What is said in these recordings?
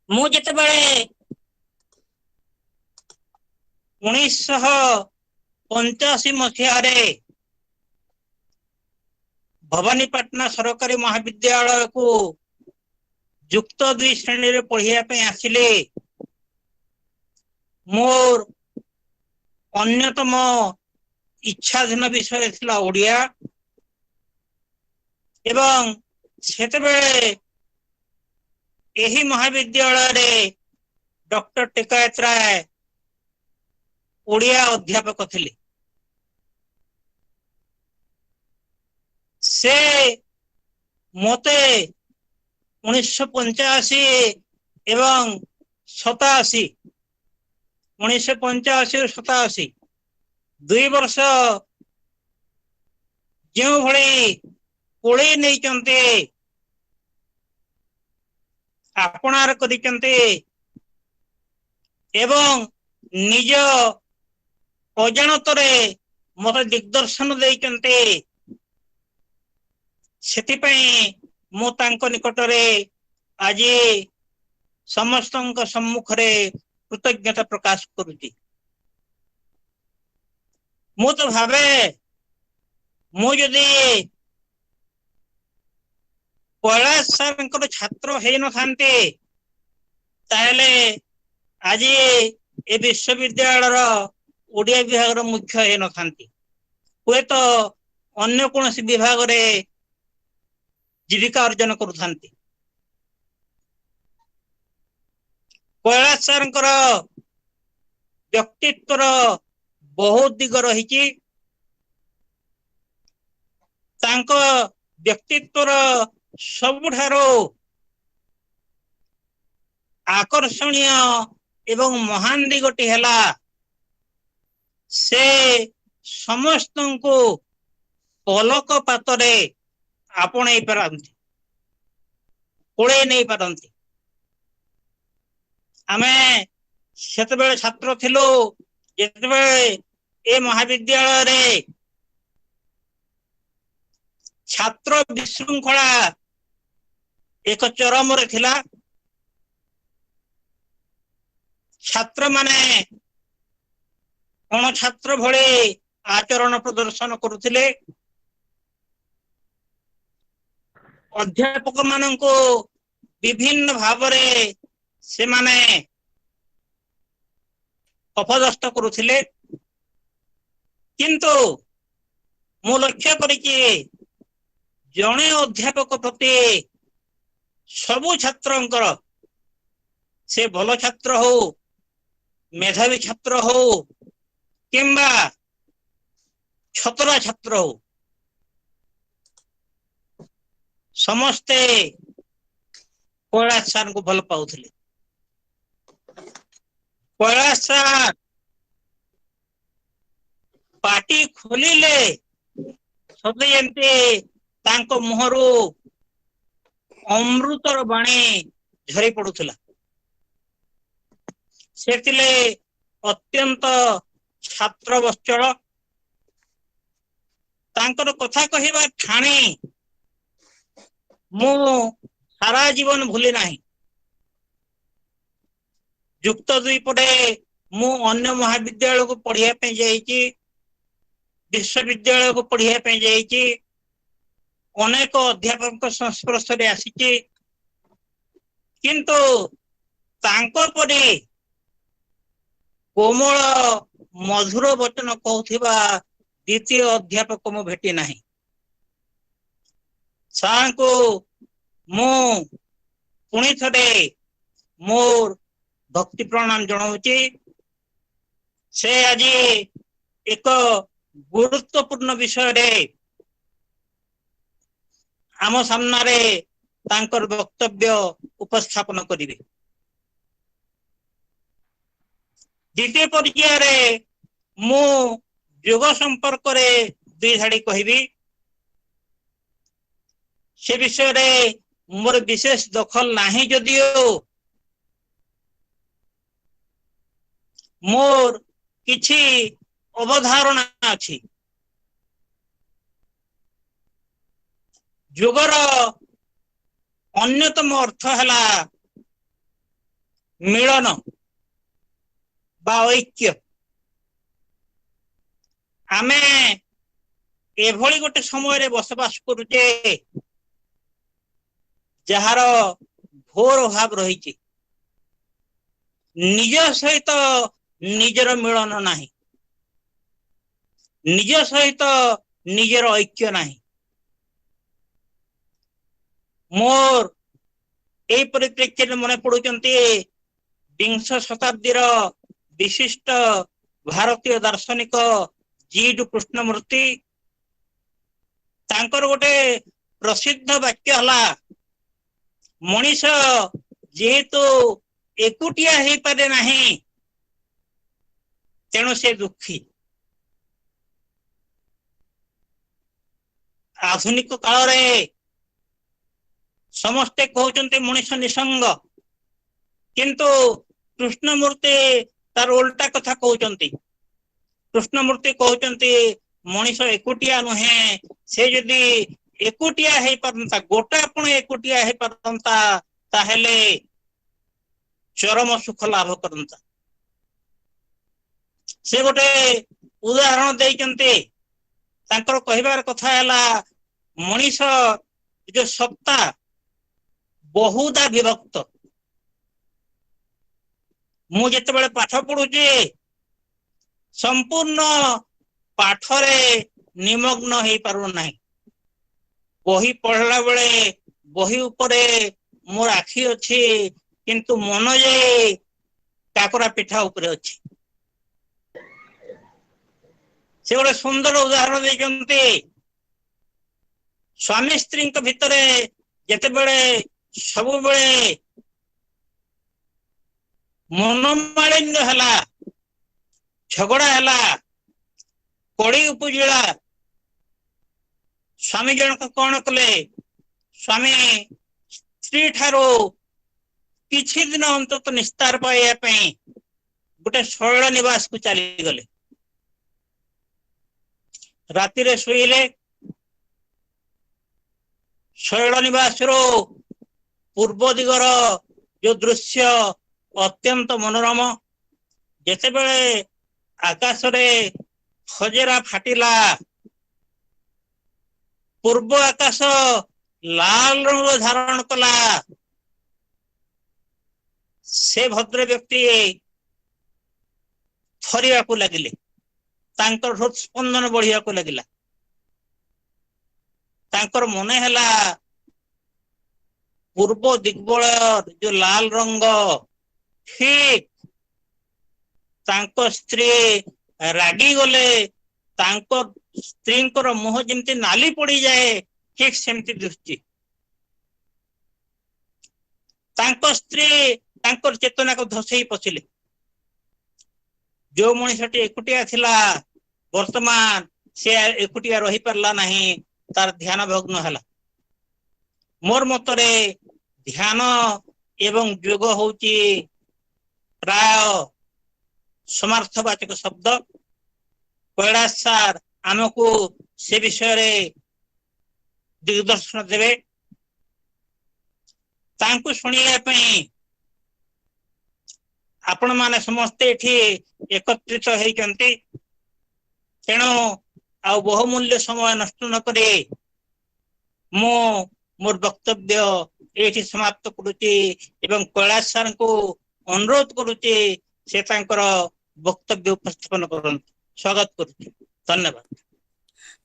ମୁଁ ଯେତେବେଳେ 1985 ମସିହାରେ ଭବାନୀପାଟଣା ସରକାରୀ ମହାବିଦ୍ୟାଳୟକୁ ଯୁକ୍ତ 2 ଶ୍ରେଣୀରେ ପଢିବା ପାଇଁ ଆସିଲେ, ମୋର ଅନ୍ୟତମ ଇଚ୍ଛାଧୀନ ବିଷୟ ଥିଲା ଓଡ଼ିଆ। ଏବଂ ସେତେବେଳେ ଏହି ମହାବିଦ୍ୟାଳୟରେ ଡକ୍ଟର ଟିକାୟତ ରାୟ ଓଡ଼ିଆ ଅଧ୍ୟାପକ ଥିଲେ। ସେ ମୋତେ 1985 ଏବଂ 87 1985 ଓ 87 2 ବର୍ଷ ଯେଉଁ ଭଳି କୋଳେଇ ନେଇଛନ୍ତି, ଆପଣାର କରିଛନ୍ତି ଏବଂ ନିଜ ଅଜାଣତରେ ମୋତେ ଦିଗଦର୍ଶନ ଦେଇଛନ୍ତି, ସେଥିପାଇଁ ମୁଁ ତାଙ୍କ ନିକଟରେ ଆଜି ସମସ୍ତଙ୍କ ସମ୍ମୁଖରେ କୃତଜ୍ଞତା ପ୍ରକାଶ କରୁଛି। ମୁଁ ତ ଭାବେ ମୁଁ ଯଦି କୈଳାସ ସାରଙ୍କର ଛାତ୍ର ହେଇନଥାନ୍ତି, ତାହେଲେ ଆଜି ଏ ବିଶ୍ୱବିଦ୍ୟାଳୟର ଓଡ଼ିଆ ବିଭାଗର ମୁଖ୍ୟ ହେଇନଥାନ୍ତି। ହୁଏତ ଅନ୍ୟ କୌଣସି ବିଭାଗରେ ଜୀବିକା ଅର୍ଜନ କରୁଥାନ୍ତି। କୈଳାସ ସାରଙ୍କର ବ୍ୟକ୍ତିତ୍ୱର ବହୁତ ଦିଗ ରହିଛି। ତାଙ୍କ ବ୍ୟକ୍ତିତ୍ୱର ସବୁଠାରୁ ଆକର୍ଷଣୀୟ ଏବଂ ମହାନ ଦିଗଟି ହେଲା, ସେ ସମସ୍ତଙ୍କୁ ପଲକ ପାତରେ ଆପଣେଇ ପାରନ୍ତି, କୋଳେଇ ନେଇ ପାରନ୍ତି। ଆମେ ସେତେବେଳେ ଛାତ୍ର ଥିଲୁ, ଯେତେବେଳେ ଏ ମହାବିଦ୍ୟାଳୟରେ ଛାତ୍ର ବିଶୃଙ୍ଖଳା ଏକ ଚରମରେ ଥିଲା। ଛାତ୍ରମାନେ ଅଣଛାତ୍ର ଭଳି ଆଚରଣ ପ୍ରଦର୍ଶନ କରୁଥିଲେ। ଅଧ୍ୟାପକ ମାନଙ୍କୁ ବିଭିନ୍ନ ଭାବରେ ସେମାନେ ଅପଦସ୍ଥ କରୁଥିଲେ। କିନ୍ତୁ ମୁଁ ଲକ୍ଷ୍ୟ କରିଛି, ଜଣେ ଅଧ୍ୟାପକ ପ୍ରତି ସବୁ ଛାତ୍ରଙ୍କର, ସେ ଭଲ ଛାତ୍ର ହଉ, ମେଧାବୀ ଛାତ୍ର ହଉ କିମ୍ବା ଛତରା ଛାତ୍ର ହଉ, ସମସ୍ତେ କୈଳାସ ସାରଙ୍କୁ ଭଲ ପାଉଥିଲେ। କୈଳାସ ସାର ପାଟି ଖୋଲିଲେ ସତେ ଯେମିତି ତାଙ୍କ ମୁହଁରୁ ଅମୃତର ବାଣୀ ଝରି ପଡୁଥିଲା। ସେ ଥିଲେ ଅତ୍ୟନ୍ତ ଛାତ୍ର ବତ୍ସଳ। ତାଙ୍କର କଥା କହିବା ଠାଣି ମୁଁ ସାରା ଜୀବନ ଭୁଲି ନାହିଁ। ଯୁକ୍ତ 2 ପରେ ମୁଁ ଅନ୍ୟ ମହାବିଦ୍ୟାଳୟକୁ ପଢିବା ପାଇଁ ଯାଇଛି, ବିଶ୍ୱବିଦ୍ୟାଳୟକୁ ପଢିବା ପାଇଁ ଯାଇଛି, ଅନେକ ଅଧ୍ୟାପକଙ୍କ ସଂସ୍ପର୍ଶରେ ଆସିଛି। କିନ୍ତୁ ତାଙ୍କ ପରି କୋମଳ ମଧୁର ବଚନ କହୁଥିବା ଦ୍ୱିତୀୟ ଅଧ୍ୟାପକ ମୁଁ ଭେଟି ନାହିଁ। ସାରଙ୍କୁ ମୁଁ ପୁଣି ଥରେ ମୋର ଭକ୍ତି ପ୍ରଣାମ ଜଣାଉଛି। ସେ ଆଜି ଏକ ଗୁରୁତ୍ୱପୂର୍ଣ୍ଣ ବିଷୟରେ ଆମ ସାମ୍ନାରେ ତାଙ୍କର ବକ୍ତବ୍ୟ ଉପସ୍ଥାପନ କରିବେ। ଦ୍ୱିତୀୟ ପର୍ଯ୍ୟାୟରେ ମୁଁ ଯୋଗ ସମ୍ପର୍କରେ 2 ଧାଡି କହିବି। ସେ ବିଷୟରେ ମୋର ବିଶେଷ ଦଖଲ ନାହିଁ, ଯଦିଓ ମୋର କିଛି ଅବଧାରଣା ଅଛି। ଯୋଗର ଅନ୍ୟତମ ଅର୍ଥ ହେଲା मिलन बा ऐक्य आमे एभली गोटे समय बसवास करुचे जार घोर अभाव रही निज सहित निजर मिलन नाही निज सहित निजर ऐक्य नाही मोर ए परिप्रेक्षी मन पड़ुचंती विंश शताब्दी विशिष्ट भारतीय दार्शनिक जी कृष्णमूर्ति तांकर गोटे प्रसिद्ध वाक्य हला मनीष जेहेतु एकुटिया हो पारे नहीं तेणु से दुखी आधुनिक काल रे समस्ते कहते मनीष निसंग किंतु कृष्णमूर्ति तार उल्टा कथा कहते कृष्णमूर्ति कहते मनीष एकुटिया नुहे से जदि एकुटिया हो पारता गोटा पण एकुटिया हो पारता ताहेले चरम सुख लाभ करता से गोटे उदाहरण देइचंते तांकर कहिबार कथा हैला मनीष जो सत्ता बहुधा विभक्त मु जेतेबेले पाठ पढुचे संपूर्ण पाठरे निमग्न हो पारु नाही बही पढ़ला बेले बही उपरे मोर आखि अच्छी किंतु मन जे काकरा पिठा उपरे अच्छी से गोटे सुंदर उदाहरण देते स्वामी स्त्री भितर जितेबले सब बेले मनोमालिन्य है झगड़ा है कड़ी उपजिला स्वामी जनक कौन कले स्वामी स्त्री ठारो किछि दिन अंतत निस्तार पाइबा गोटे शैल निवास को चली गले राति रे शुईले शैल निवास रो पूर्व दिगर जो दृश्य अत्यंत मनोरम जेते बेले आकाश रे खजेरा फाटिला पूर्व आकाश लाल रंग धारण कला से भद्र व्यक्ति थरिया को लगिले तांकर हृदस्पंदन बढ़िया को लगिला तांकर मन हैला पूर्व दिग्बल जो लाल रंग ठीक तांको स्त्री रागी गले तांको स्त्री मुह जमती नाली पड़ी जाए ठीक सेमती दृष्टि तांको स्त्री तांकर चेतना को धसई पशिले जो मनीषटी एकुटिया थिला वर्तमान से एकुटिया रही पारला नहीं तार ध्यान भग्न हैला मोर मतरे ध्यान एवं योग होची प्राय समार्थवाचक शब्द कैलाश सार आमको से विषय रे दिग्दर्शन देवे तांको सुनिया पई आपण माने समस्ते एठी एकत्रित होइचंती तेणु आ बहुमूल्य समय नष्ट न करे मो मोर वक्तव्य एठी समाप्त करूची एवं कैलाश सार को अनुरोध करूची से तांकर वक्तव्य उपस्थापन करन स्वागत करूची धन्यवाद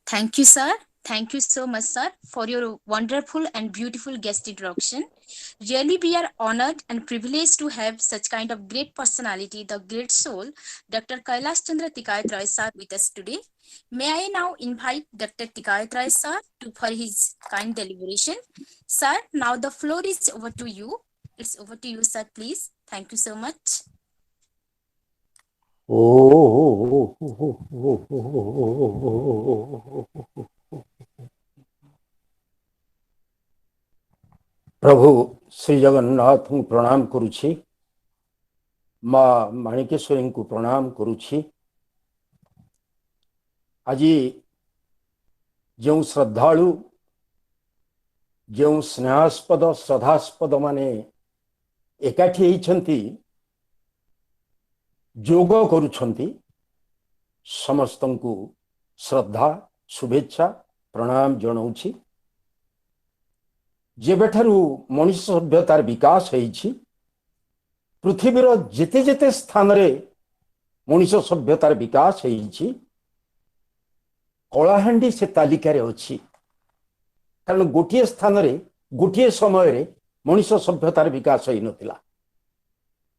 Thank you, sir. Thank you so much, sir, for your wonderful and beautiful guest introduction. Really, we are honored and privileged to have such kind of great personality, the great soul, Dr. Kailash Chandra Tikayat Roy, sir, with us today. May I now invite Dr. Tikayat Roy, sir, for his kind deliberation. Sir, now the floor is over to you. It's over to you, sir, please. Thank you so much. प्रभु श्री जगन्नाथ को प्रणाम करुछि माँ माणिकेश्वरी को प्रणाम करुछि आज जो श्रद्धालु जो स्नेहास्पद श्रद्धास्पद माने एकाठी होइछंती ଯୋଗ କରୁଛନ୍ତି ସମସ୍ତଙ୍କୁ ଶ୍ରଦ୍ଧା शुभेच्छा प्रणाम जनाऊछि। जेबेठारु मनुष्य सभ्यतार विकास होइछि पृथ्वीर जेते जेते स्थान रे मनुष्य सभ्यतार विकास होइछि कलाहांडी से तालिकार अछि। कारण गोटे स्थान रे गोटे समय रे मनुष्य सभ्यतार विकास होई नथिला।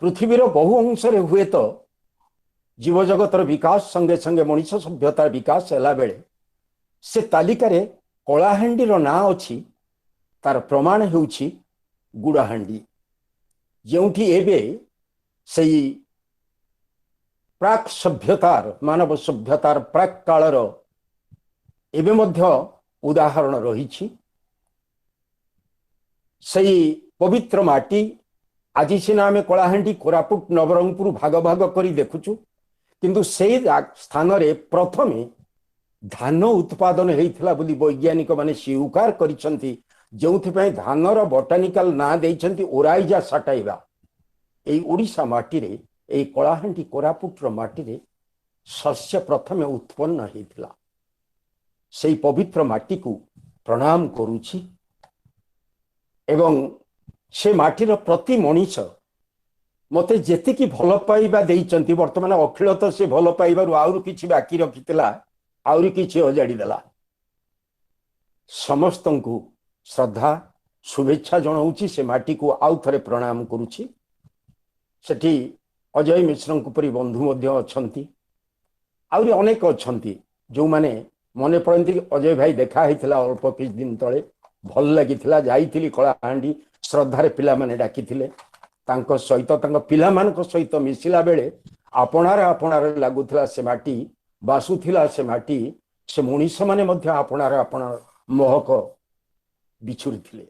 पृथ्वीर बहु अंश रे हुए तो जीव जगतर विकास संगे संगे मनुष्य सभ्यतार विकास हैला बेले से तालिकारे कलाहांडीर ना अछि। तार प्रमाण हेउछि गुड़ाहांडी जेउठी एबे सेई प्राक सभ्यतार मानव सभ्यतार प्राक कालर एबे मध्य उदाहरण रहिछि। सेई पवित्र माटी आज सिना आमे कलाहांडी कोरापुट नवरंगपुर भाग भाग करी देखुछु किंतु सेई स्थान रे प्रथमे धान उत्पादन होता वैज्ञानिक माने स्वीकार करिसंती जोंथिपाई धानर बोटानिकल ना देइछंती ओराइजा साटाइबा। एई ओडिशा माटी रे एई कलाहांडी कोरापुटर माटी रे शस्य प्रथमे उत्पन्न होइथिला। सेई पवित्र माटी को प्रणाम करूछि एवं से माटीर प्रति मनीष मते जेतिकी भल पाइबा देइछंती वर्तमान अखिल तो से भल पाइबारु आउर किछि बाकी रखितिला आउरी किछि अजाड़ी देला। समस्तंकु श्रद्धा शुभेच्छा जनाऊछि। से माटी को आउ थरे प्रणाम करूछि। सेठी अजय मिश्रंकु परि बंधु मध्य अछंती आउरी अनेक अछंती जो माने मने पड़ती अजय भाई देखा हैथिला अल्प किछ दिन तळे भल लागिथिला जाईथिली कलाहांडी श्रद्धारे पिला माने डाकिथिले तांको सहित तांको पिला मानक सहित मिसिला बेले आपणार आपणार लागुथिला। से माटी बासुथिला से माटी से मनीष माने मध्य आपणार आपणार महक बिछुरी थिले।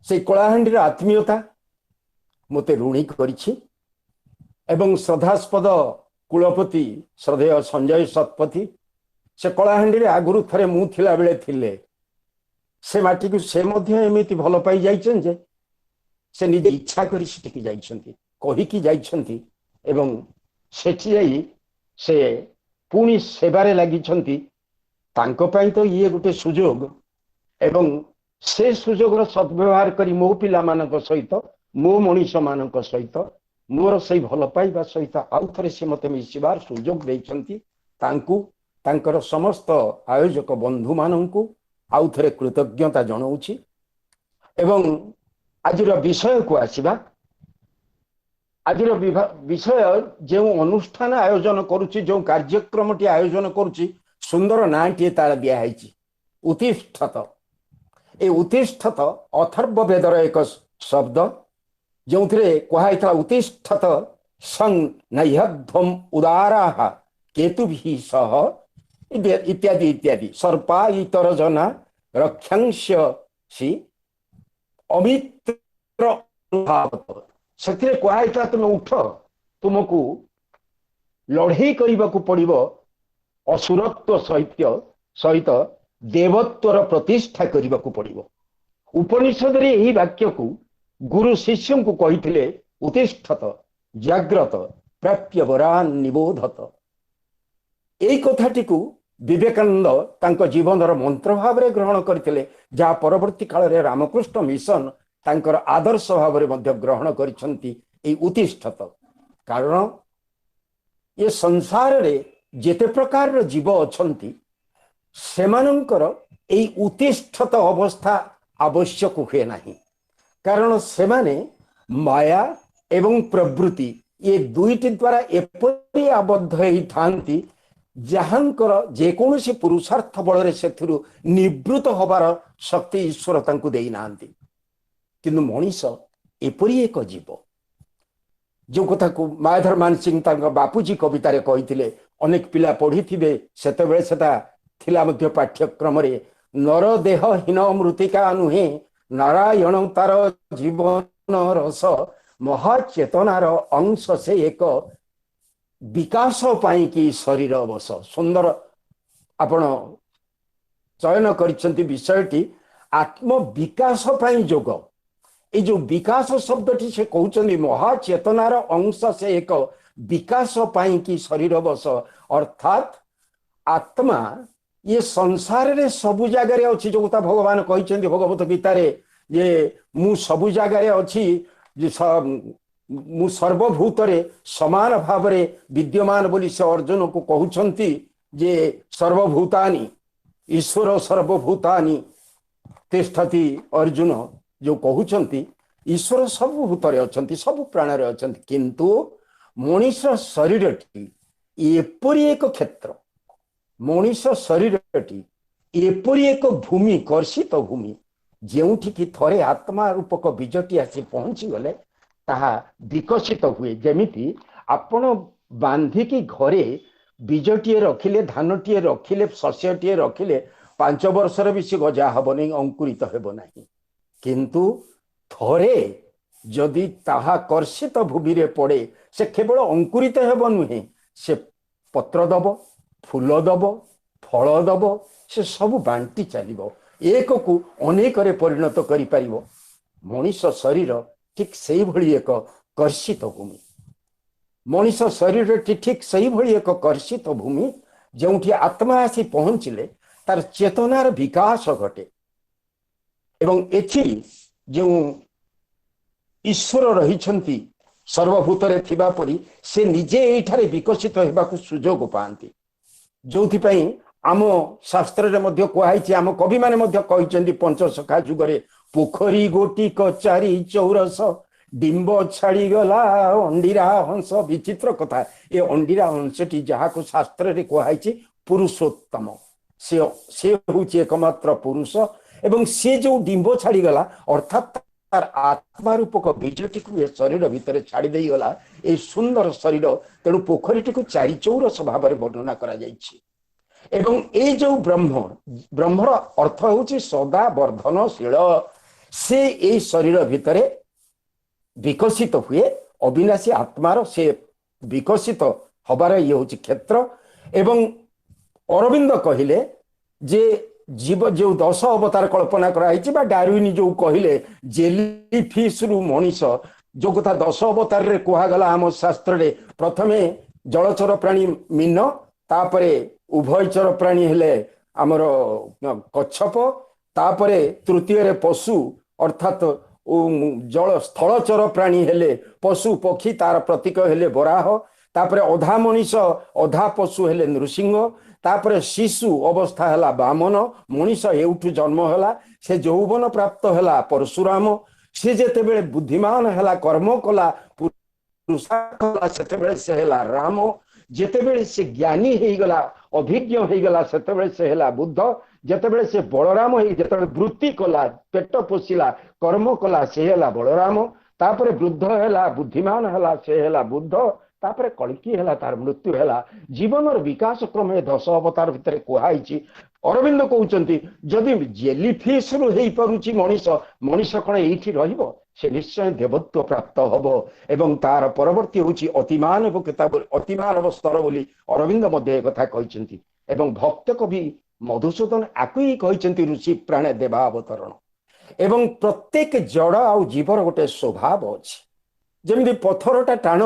से कलाहांडीर आत्मीयता मते ऋणी करिछि एवं श्रद्धास्पद कुलपति श्रद्धेय संजय शतपथी से कलाहांडीर आगुरु थरे मु थिला बेले थिले। से माटी को से मध्य एमिति भल पाई जाइछन जे से निजे इच्छा करी सेठी जाइछंती कहिकी जाइछंती एवं सेठी जाई से पुणी सेवारे लागिछंती। तांको पाई तो ये गोटे सुजोग एवं से सुजोगर सद्व्यवहार करी मो पिला मानक सहित मो मनीष मानक सहित मोर सही भल पाइबा सहित आउ थरे से मते मिसिबार सुजोग देइछंती। तांकु तांकर समस्त आयोजक बंधु मानंकु आउ थरे कृतज्ञता जनाऊछि। एवं आजिर विषय को आसीबा। आजिर विषय जो अनुष्ठान आयोजन करुछि जो कार्यक्रमटी आयोजन करुछि सुंदर नाटी तार दिया है उत्तिष्ठत। ए उत्तिष्ठत अथर्व वेदर एक शब्द जो कहुला उत्तिष्ठत सं नह्यध्वम उदाराः केतुभिः सह इत्यादि इत्यादि सर्पा इतर जना रक्षांसी अमित्र से कहुला तुम उठ तुमको लड़े करने को पड़ो असुरत्व सहित देवत्वर प्रतिष्ठा करने को पड़ो। उपनिषद रे यही वाक्य को गुरु शिष्य को कही उत्तिष्ठत जाग्रत प्राप्य वरान निबोधत। यही कथाटी को विवेकानंद तांको जीवनर मंत्र भाव में ग्रहण करते जहाँ परवर्ती काल रे रामकृष्ण मिशन तांकर आदर्श भाव में ग्रहण करिसंती उत्तिष्ठत। कारण ये संसार रे जेते प्रकार जीव अछंती सेमानंकर एई उत्तिष्ठत अवस्था आवश्यक हुए नहीं। कारण सेमाने माया एवं प्रवृत्ति ये दुईटी द्वारा एपरि आबद्ध होई थांती जहांकर जेकोसी पुरुषार्थ बल से निवृत्त होबार शक्ति ईश्वर तांकु देई नांती। किंतु मनीष एपरि एक जीव जो कथा को मायाधर मान सिंह बापूजी कवितारे कही अनेक पिला पढ़ी थे सेतबेले सेटा थिला मध्य पाठ्यक्रम रे नर देह हीन मृतिका नुहे नारायण तार जीवन रस महाचेतनार अंश से एक विकास पाई कि शरीर बस सुंदर आपण चयन करिसंती विषयटी आत्म विकास पाई जोग। ये जो विकास शब्दटी से कहते महाचेतनार अंश से एक विकास पाई कि शरीर बस अर्थात आत्मा ये संसार रे सबु जगह अच्छी जो भगवान कहते भगवत गीतार ये मु सबु जगह अच्छी मु सर्वभूत समान भाव विद्यमान बोली से अर्जुन को कहते जे सर्वभूतानि ईश्वर सर्वभूतानि तिष्ठति अर्जुन जो कहते ईश्वर सबु भूतरे अच्छा सबु प्राणरे अच्छा किंतु मनीष शरीरटी एपरी एक क्षेत्र मनीष शरीरटी एपरी एक भूमि कर्षित भूमि जोठिकी थरे आत्मा रूपक बीजटी आसी पहुंची गले ताहा विकसित हुए जमिति आपण बांधिकी घरे बीजटीए रखिले धानटीए रखिले शस्यटीए रखिले 5 वर्षर भी से गजा हब नहीं अंकुरित हेब नहीं किंतु थरे जदि ताहा कर्षित भूमि रे पड़े से केवल अंकुरित हेब नुहे से पत्र दब फूल दब फल दब से सब बांटी चलो एक को अनेक रे परिणत करि परिबो मनीष शरीर ठीक सही भली एक कर्षित भूमि मनीष शरीर ठीक सही भली एक कर्षित भूमि जोठी आत्मा आसी पहुंचले तार चेतनार विकास घटे एवं एथि जो ईश्वर रही सर्वभूतरे थिबा परी से निजे एठारे विकसित हेबाकु सुजोग पाती जो आम शास्त्र रे मध्य कहई आम कवि माने मध्य कहिसेंती पंचसखा जुगरे पोखरी गोटी कचारी चौरस डिंब छाड़ी गला अंडीरा हंस विचित्र कथा ये अंडीरा हंसटी जहाँ को शास्त्र रे कहई पुरुषोत्तम से होची एकमात्र पुरुष एवं से जो डिंब छाड़ी गला अर्थात तार आत्मा रूपक बीजटी को ये शरीर भितर छाड़ी दे गला ए सुंदर शरीर तेणु पोखरीटी को चारि चौरस भाव में वर्णना करा जायछि एवं ए जो ब्रह्मर अर्थ होची सदा वर्धनशील से ए शरीर भितर विकसित हुए अविनाशी आत्मार से विकसित हबार ये होची क्षेत्र एवं अरविंद कहिले जे जीव जो 10 अवतार कल्पना कराई डार्विन जो कहले जेली फिश रु मनीष जो कथा 10 अवतार रे कहगला आम शास्त्र रे प्रथमे जलचर प्राणी मीन तापरे उभयचर प्राणी हेले आमर कच्छप तापरे तृतीय रे पशु अर्थात जल स्थलचर प्राणी हेले पशु पक्षी तार प्रतीक हेले बराह तापरे अधा मनीष अधा पशु हेले नृसिंह तापरे शिशु अवस्था है बामन मनीष एउठु जन्म है से यौवन प्राप्त है परशुराम से जेते बेले बुद्धिमान है कर्म कला पुरुषार्थ से है राम जेते बेले से ज्ञानी हो गला अभिज्ञ हो गला से है बुद्ध जेते बेले से बलराम जेते वृत्ति कला पेट पोषिला कर्म कला से है बलराम तापरे वृद्ध है बुद्धिमान है से है बुद्ध तापरे कल्की है तार मृत्यु है जीवन विकास क्रम 10 अवतार भितर कहई अरविंद कहते जदि जेलीफिश रु पारुची मनीष मनीष कण ये से निश्चय देवत्व प्राप्त हम एवं तार परवर्ती होची अतिमानव अतिमानव स्तर बोली अरविंद मध्य एक कथा कहते एवं भक्त कवि मधुसूदन आकु ही कहते ऋषि प्राणे देवा अवतरण एवं प्रत्येक जड़ आउ जीवर गोटे स्वभाव अच्छी जमी पथरटा टाण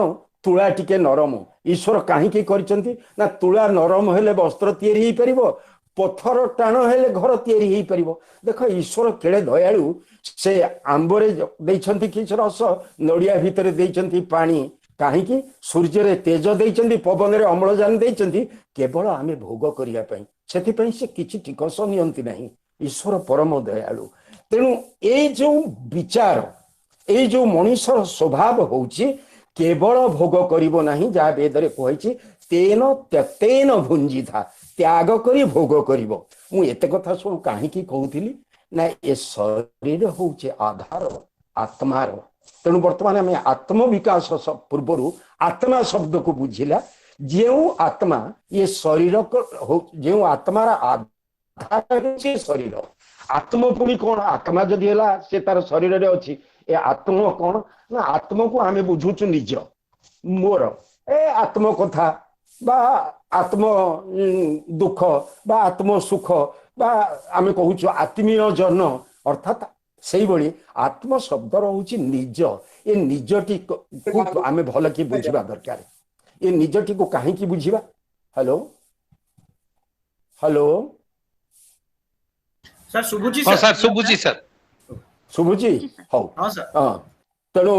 तुला टिके नरम ईश्वर कहीं ना तुला नरम हेले वस्त्र तैयारी हो पारिबो पथर टाण हेले घर तैयारी हो पारिबो देख ईश्वर केड़े दयालु से आंबरे देइछंती किछ रस नड़िया भितर देइछंती पानी कहीं सूर्य रे तेज देइछंती पवन रे अम्लजान देइछंती केवल आमे भोग करिया पई सेति पई से किछि टिकस नियंती नहीं ईश्वर परम दयालु तेणु ए जो विचार ए जो मनुष्यर स्वभाव होउची केवल भोग करिबो नहीं जहाँ वेदरे कही तेन त्यक्तेन भुंजिथा त्याग करी भोग करिबो मु एते कथा सब कहीं कहूली ना ए शरीर होचे आधार आत्मार तेणु बर्तमान आम आत्म विकास पूर्वर आत्मा शब्द को बुझिला जो आत्मा ये शरीर जो आत्मार आधार शरीर आत्म पुणी कौन आत्मा जदि है से तार शरीर रे अच्छी ए आत्म कौन ना आत्म को आमे बुझुचु निज मोर ए आत्म कथा बा आत्म दुख बा आत्म सुख बा आमे कहूचु आत्मीय जन अर्थात सेही बड़ी आत्म शब्द रहउची निज ए निजटी आमे भल कि बुझिबा दरकार ये निजटी को कहीं बुझीबा। हेलो हेलो सर शुभुची हाँ सर सर शुभुची सर शुभुची हौ हाँ सर हाँ तेणु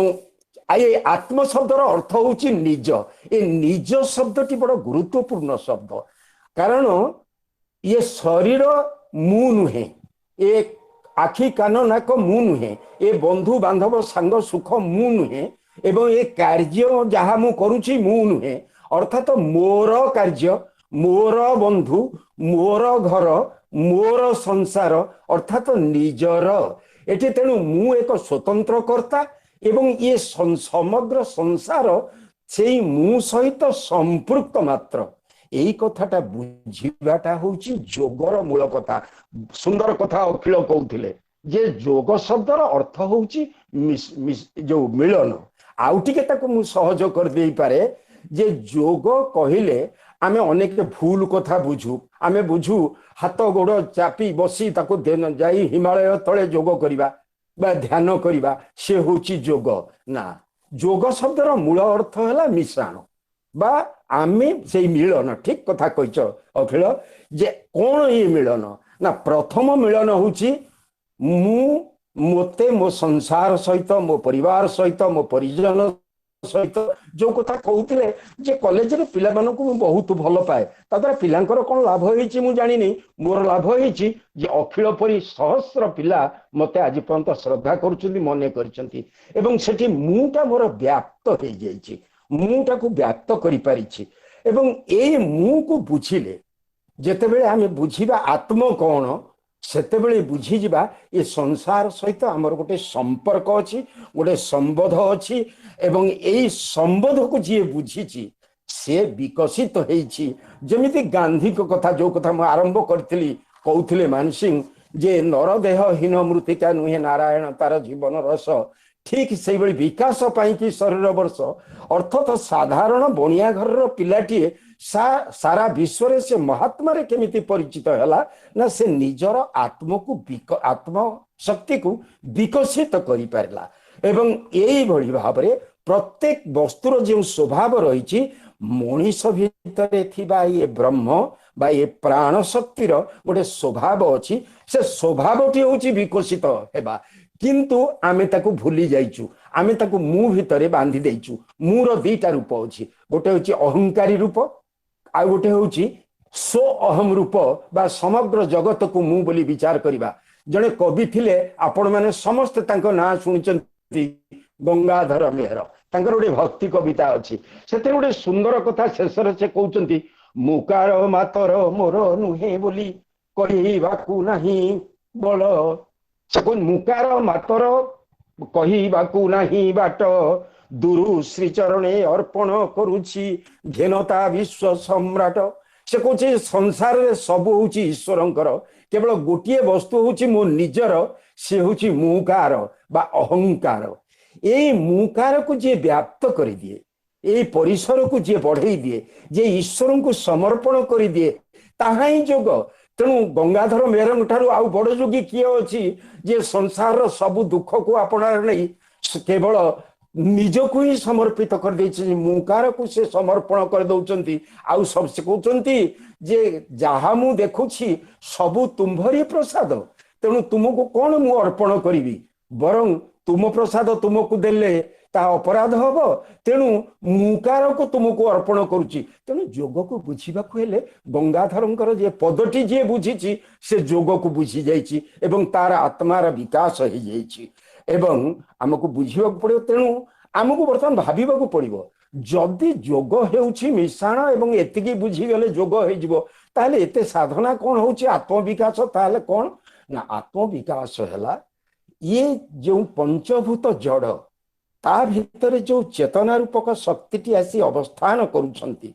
ये आत्म शब्दर अर्थ होची निज। ये निज शब्दटी बड़ गुरुत्वपूर्ण शब्द कारण ये शरीर मु नुहे, ये आखि कान नाक मु नुहे, ये बंधु बांधव सांग सुख मु नुहे एवं ये कार्य जहाँ मु करूची मु नुहे अर्थात मोर कार्य मोर बंधु मोर घर मोर संसार अर्थात निजर एटी। तेणु मु एक स्वतंत्र कर्ता एवं ये समग्र संसार से मु सहित संपृक्त मात्र। यही कथाटा बुझीबाटा होची जोगर मूल कथा। सुंदर कथा अखिल कहते जे जोग शब्दर अर्थ होची जो मिलन। आउ टिके ताको मु सहज कर देई पारे जे जोग कहिले आमे अनेक भूल कथा बुझू। आमे बुझू हाथ गोड़ चापी बसी ताको जाई हिमालय तले जोग करिबा बा ध्यान करिबा से होची जोग ना। जोग शब्दर मूल अर्थ है मिश्रण बा आमे से मिलन। ठीक कथा कहिच अखिल जे कौन ये मिलन ना प्रथम मिलन होची मु मोते मो संसार सहित मो परिवार सहित मो परिजन सहित जो कथा कहते जे कॉलेज रे पिला मानकु मु बहुत भल पाए ताद्वारा पिलांकर कौन लाभ होईची मु जानिनी। मोर लाभ होईची जे अखिल परी सहस्र पिला मते आज पर्यंत श्रद्धा करूचंती मने करचंती एवं सेठी मुटा मोर व्याप्त हो जाईची मुटा को व्याप्त करि पारिछि। एवं ए मु को बुझिले जेतेबेले आमे बुझिबा आत्म कौन सेतेबेले बुझीजिबा ये संसार सहित आमर गोटे संपर्क अच्छी गोटे संबंध अच्छी एवं यही संबंध को जी बुझी से विकसित होईछि। जेमिति गांधी को कथा जो कथा मैं आरंभ करी कहते मानसिंह जे नरदेहहीन मृतिका नुहे नारायण तार जीवन रस। ठीक से विकास पाई कि शरीर वर्ष अर्थात साधारण बणिया घर पिलाटीए सारा विश्व रे से महात्मा रे केमिति परिचित हैला ना से निजर आत्म को आत्म शक्ति को विकसित करि पारला। एवं यही भली भाव रे प्रत्येक वस्तुर जो स्वभाव रही मनीष भितर थिबा ये ब्रह्म बा ये प्राण शक्तिर गोटे स्वभाव अच्छी से स्वभावटी होची विकसित हेबा किंतु आमे ताको भूली जाइचु। आमे ताको मु भितरे बांधी देइचु। मुर दीटा रूप अछि गोटे होची अहंकारी रूप आ गोटे होची सो अहम रूप बा समग्र जगत को मु बोली विचार करिबा। जने कवि थिले आपण माने समस्त तांको ना सुनिचंती गंगाधर मेहर तांकर गोटे भक्ति कविता अछि सेते गोटे सुंदर कथा शेषर से कहउचंती मुकार मातर मोर नुहे बोली कहिबाकू नाही बल से मुकार मातर कहिबाकू नाही बाट दुरु श्रीचरणे अर्पण करुछि घेनता विश्व सम्राट। से कहूँ संसार रे सब हूँ ईश्वरंकर केवल गोटे वस्तु हूँ मो निजर से हूँ मुकार बा अहंकार। ये मुकार को जी व्याप्त कर दिए ये परिसर को जी बढ़ई दिए जे ईश्वर को समर्पण कर दिए ताहा ही जोग। तेणु गंगाधर मेहर ठारू आउ बड़ जोगी किए अच्छी जे संसार सब दुख को आपणार नहीं केवल निज को ही समर्पित कर दे मुकार को से समर्पण कर दौरान आउ सब से कहते जे जहा मु देखुछि सबु तुम्भरी प्रसाद तेणु तुमको कौन मु अर्पण करी बरं तुम प्रसाद तुमको देले ता अपराध हब तेणु मुकार को तुमको अर्पण करुच्ची। तेणु जोग को बुझीबाकू हेले गंगाधरंकर जे पदटी जे बुझीची से जोग को बुझी जाइची एवं तार आत्मार विकास हो जाइची एवं आमको बुझीबाकू पड़ियो। तेणु आमको बर्तमान भाबिबाकू पड़ियो जदि जोग हेउची मिश्रण एवं एतिकी बुझीगले जोग हो जिवो ताहले एते साधना कौन होची आत्म विकास ताहले कौन ना आत्म विकास हैला ये जो पंचभूत जड़ ता भितर जो चेतना रूपक शक्ति आसी अवस्थान करुछंती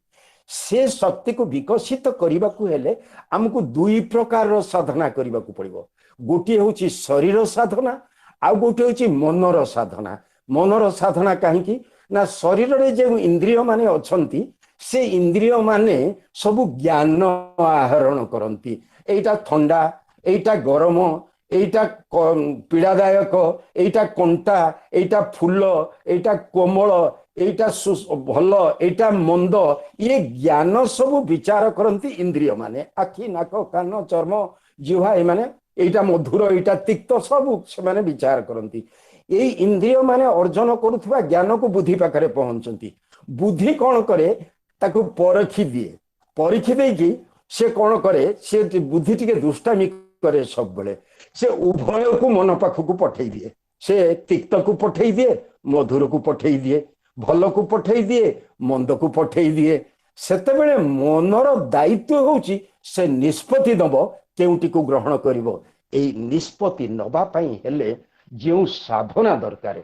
से शक्ति को विकसित करने हेले आमको दुई प्रकार साधना करने पड़ो। गोटे हूँ शरीर साधना आउ गोटे हूँ मनर साधना। मनर साधना कहीं ना शरीर रे जो इंद्रिय माने अछंती से इंद्रिय माने सब ज्ञान आहरण करती। एटा ठंडा एटा गरम এইটা পীড়াদায়ক, এইটা কଣ୍ଟା, এইটা ফুল, এইটা কোমଳ, এইটা ଭଲ, এইটা ମନ୍ଦ, ଇଏ ଜ୍ଞାନ ସବୁ ବିଚାର କରନ୍ତି ଇନ୍ଦ୍ରିୟ ମାନେ। ଆଖି, ନାକ, କାନ, ଚର୍ମ, ଜିହ୍ବା, ଏମାନେ এইটা ମଧୁର, এইটা ତିକ୍ତ, ସବୁ ସେମାନେ ବିଚାର କରନ୍ତି। ଏଇ ଇନ୍ଦ୍ରିୟ ମାନେ ଅର୍ଜନ କରୁଥିବା ଜ୍ଞାନକୁ ବୁଦ୍ଧି ପାଖରେ ପହଞ୍ଚନ୍ତି। ବୁଦ୍ଧି କଣ କରେ, ତାକୁ ପରଖି ଦିଏ। ପରୀକ୍ଷି ଦେଇକି ସେ କଣ କରେ, ସେ ବୁଦ୍ଧି ଟିକେ ଦୁଷ୍ଟାମି କରେ ସବୁବେଳେ। ସେ ଉଭୟକୁ ମନ ପାଖକୁ ପଠେଇ ଦିଏ। ସେ ତିକ୍ତକୁ ପଠେଇ ଦିଏ, ମଧୁରକୁ ପଠେଇ ଦିଏ, ଭଲକୁ ପଠେଇ ଦିଏ, ମନ୍ଦକୁ ପଠେଇ ଦିଏ। ସେତେବେଳେ ମନର ଦାୟିତ୍ୱ ହଉଛି ସେ ନିଷ୍ପତ୍ତି ଦବ କେଉଁଟିକୁ ଗ୍ରହଣ କରିବ। ଏଇ ନିଷ୍ପତ୍ତି ନବା ପାଇଁ ହେଲେ ଯେଉଁ ସାଧନା ଦରକାର,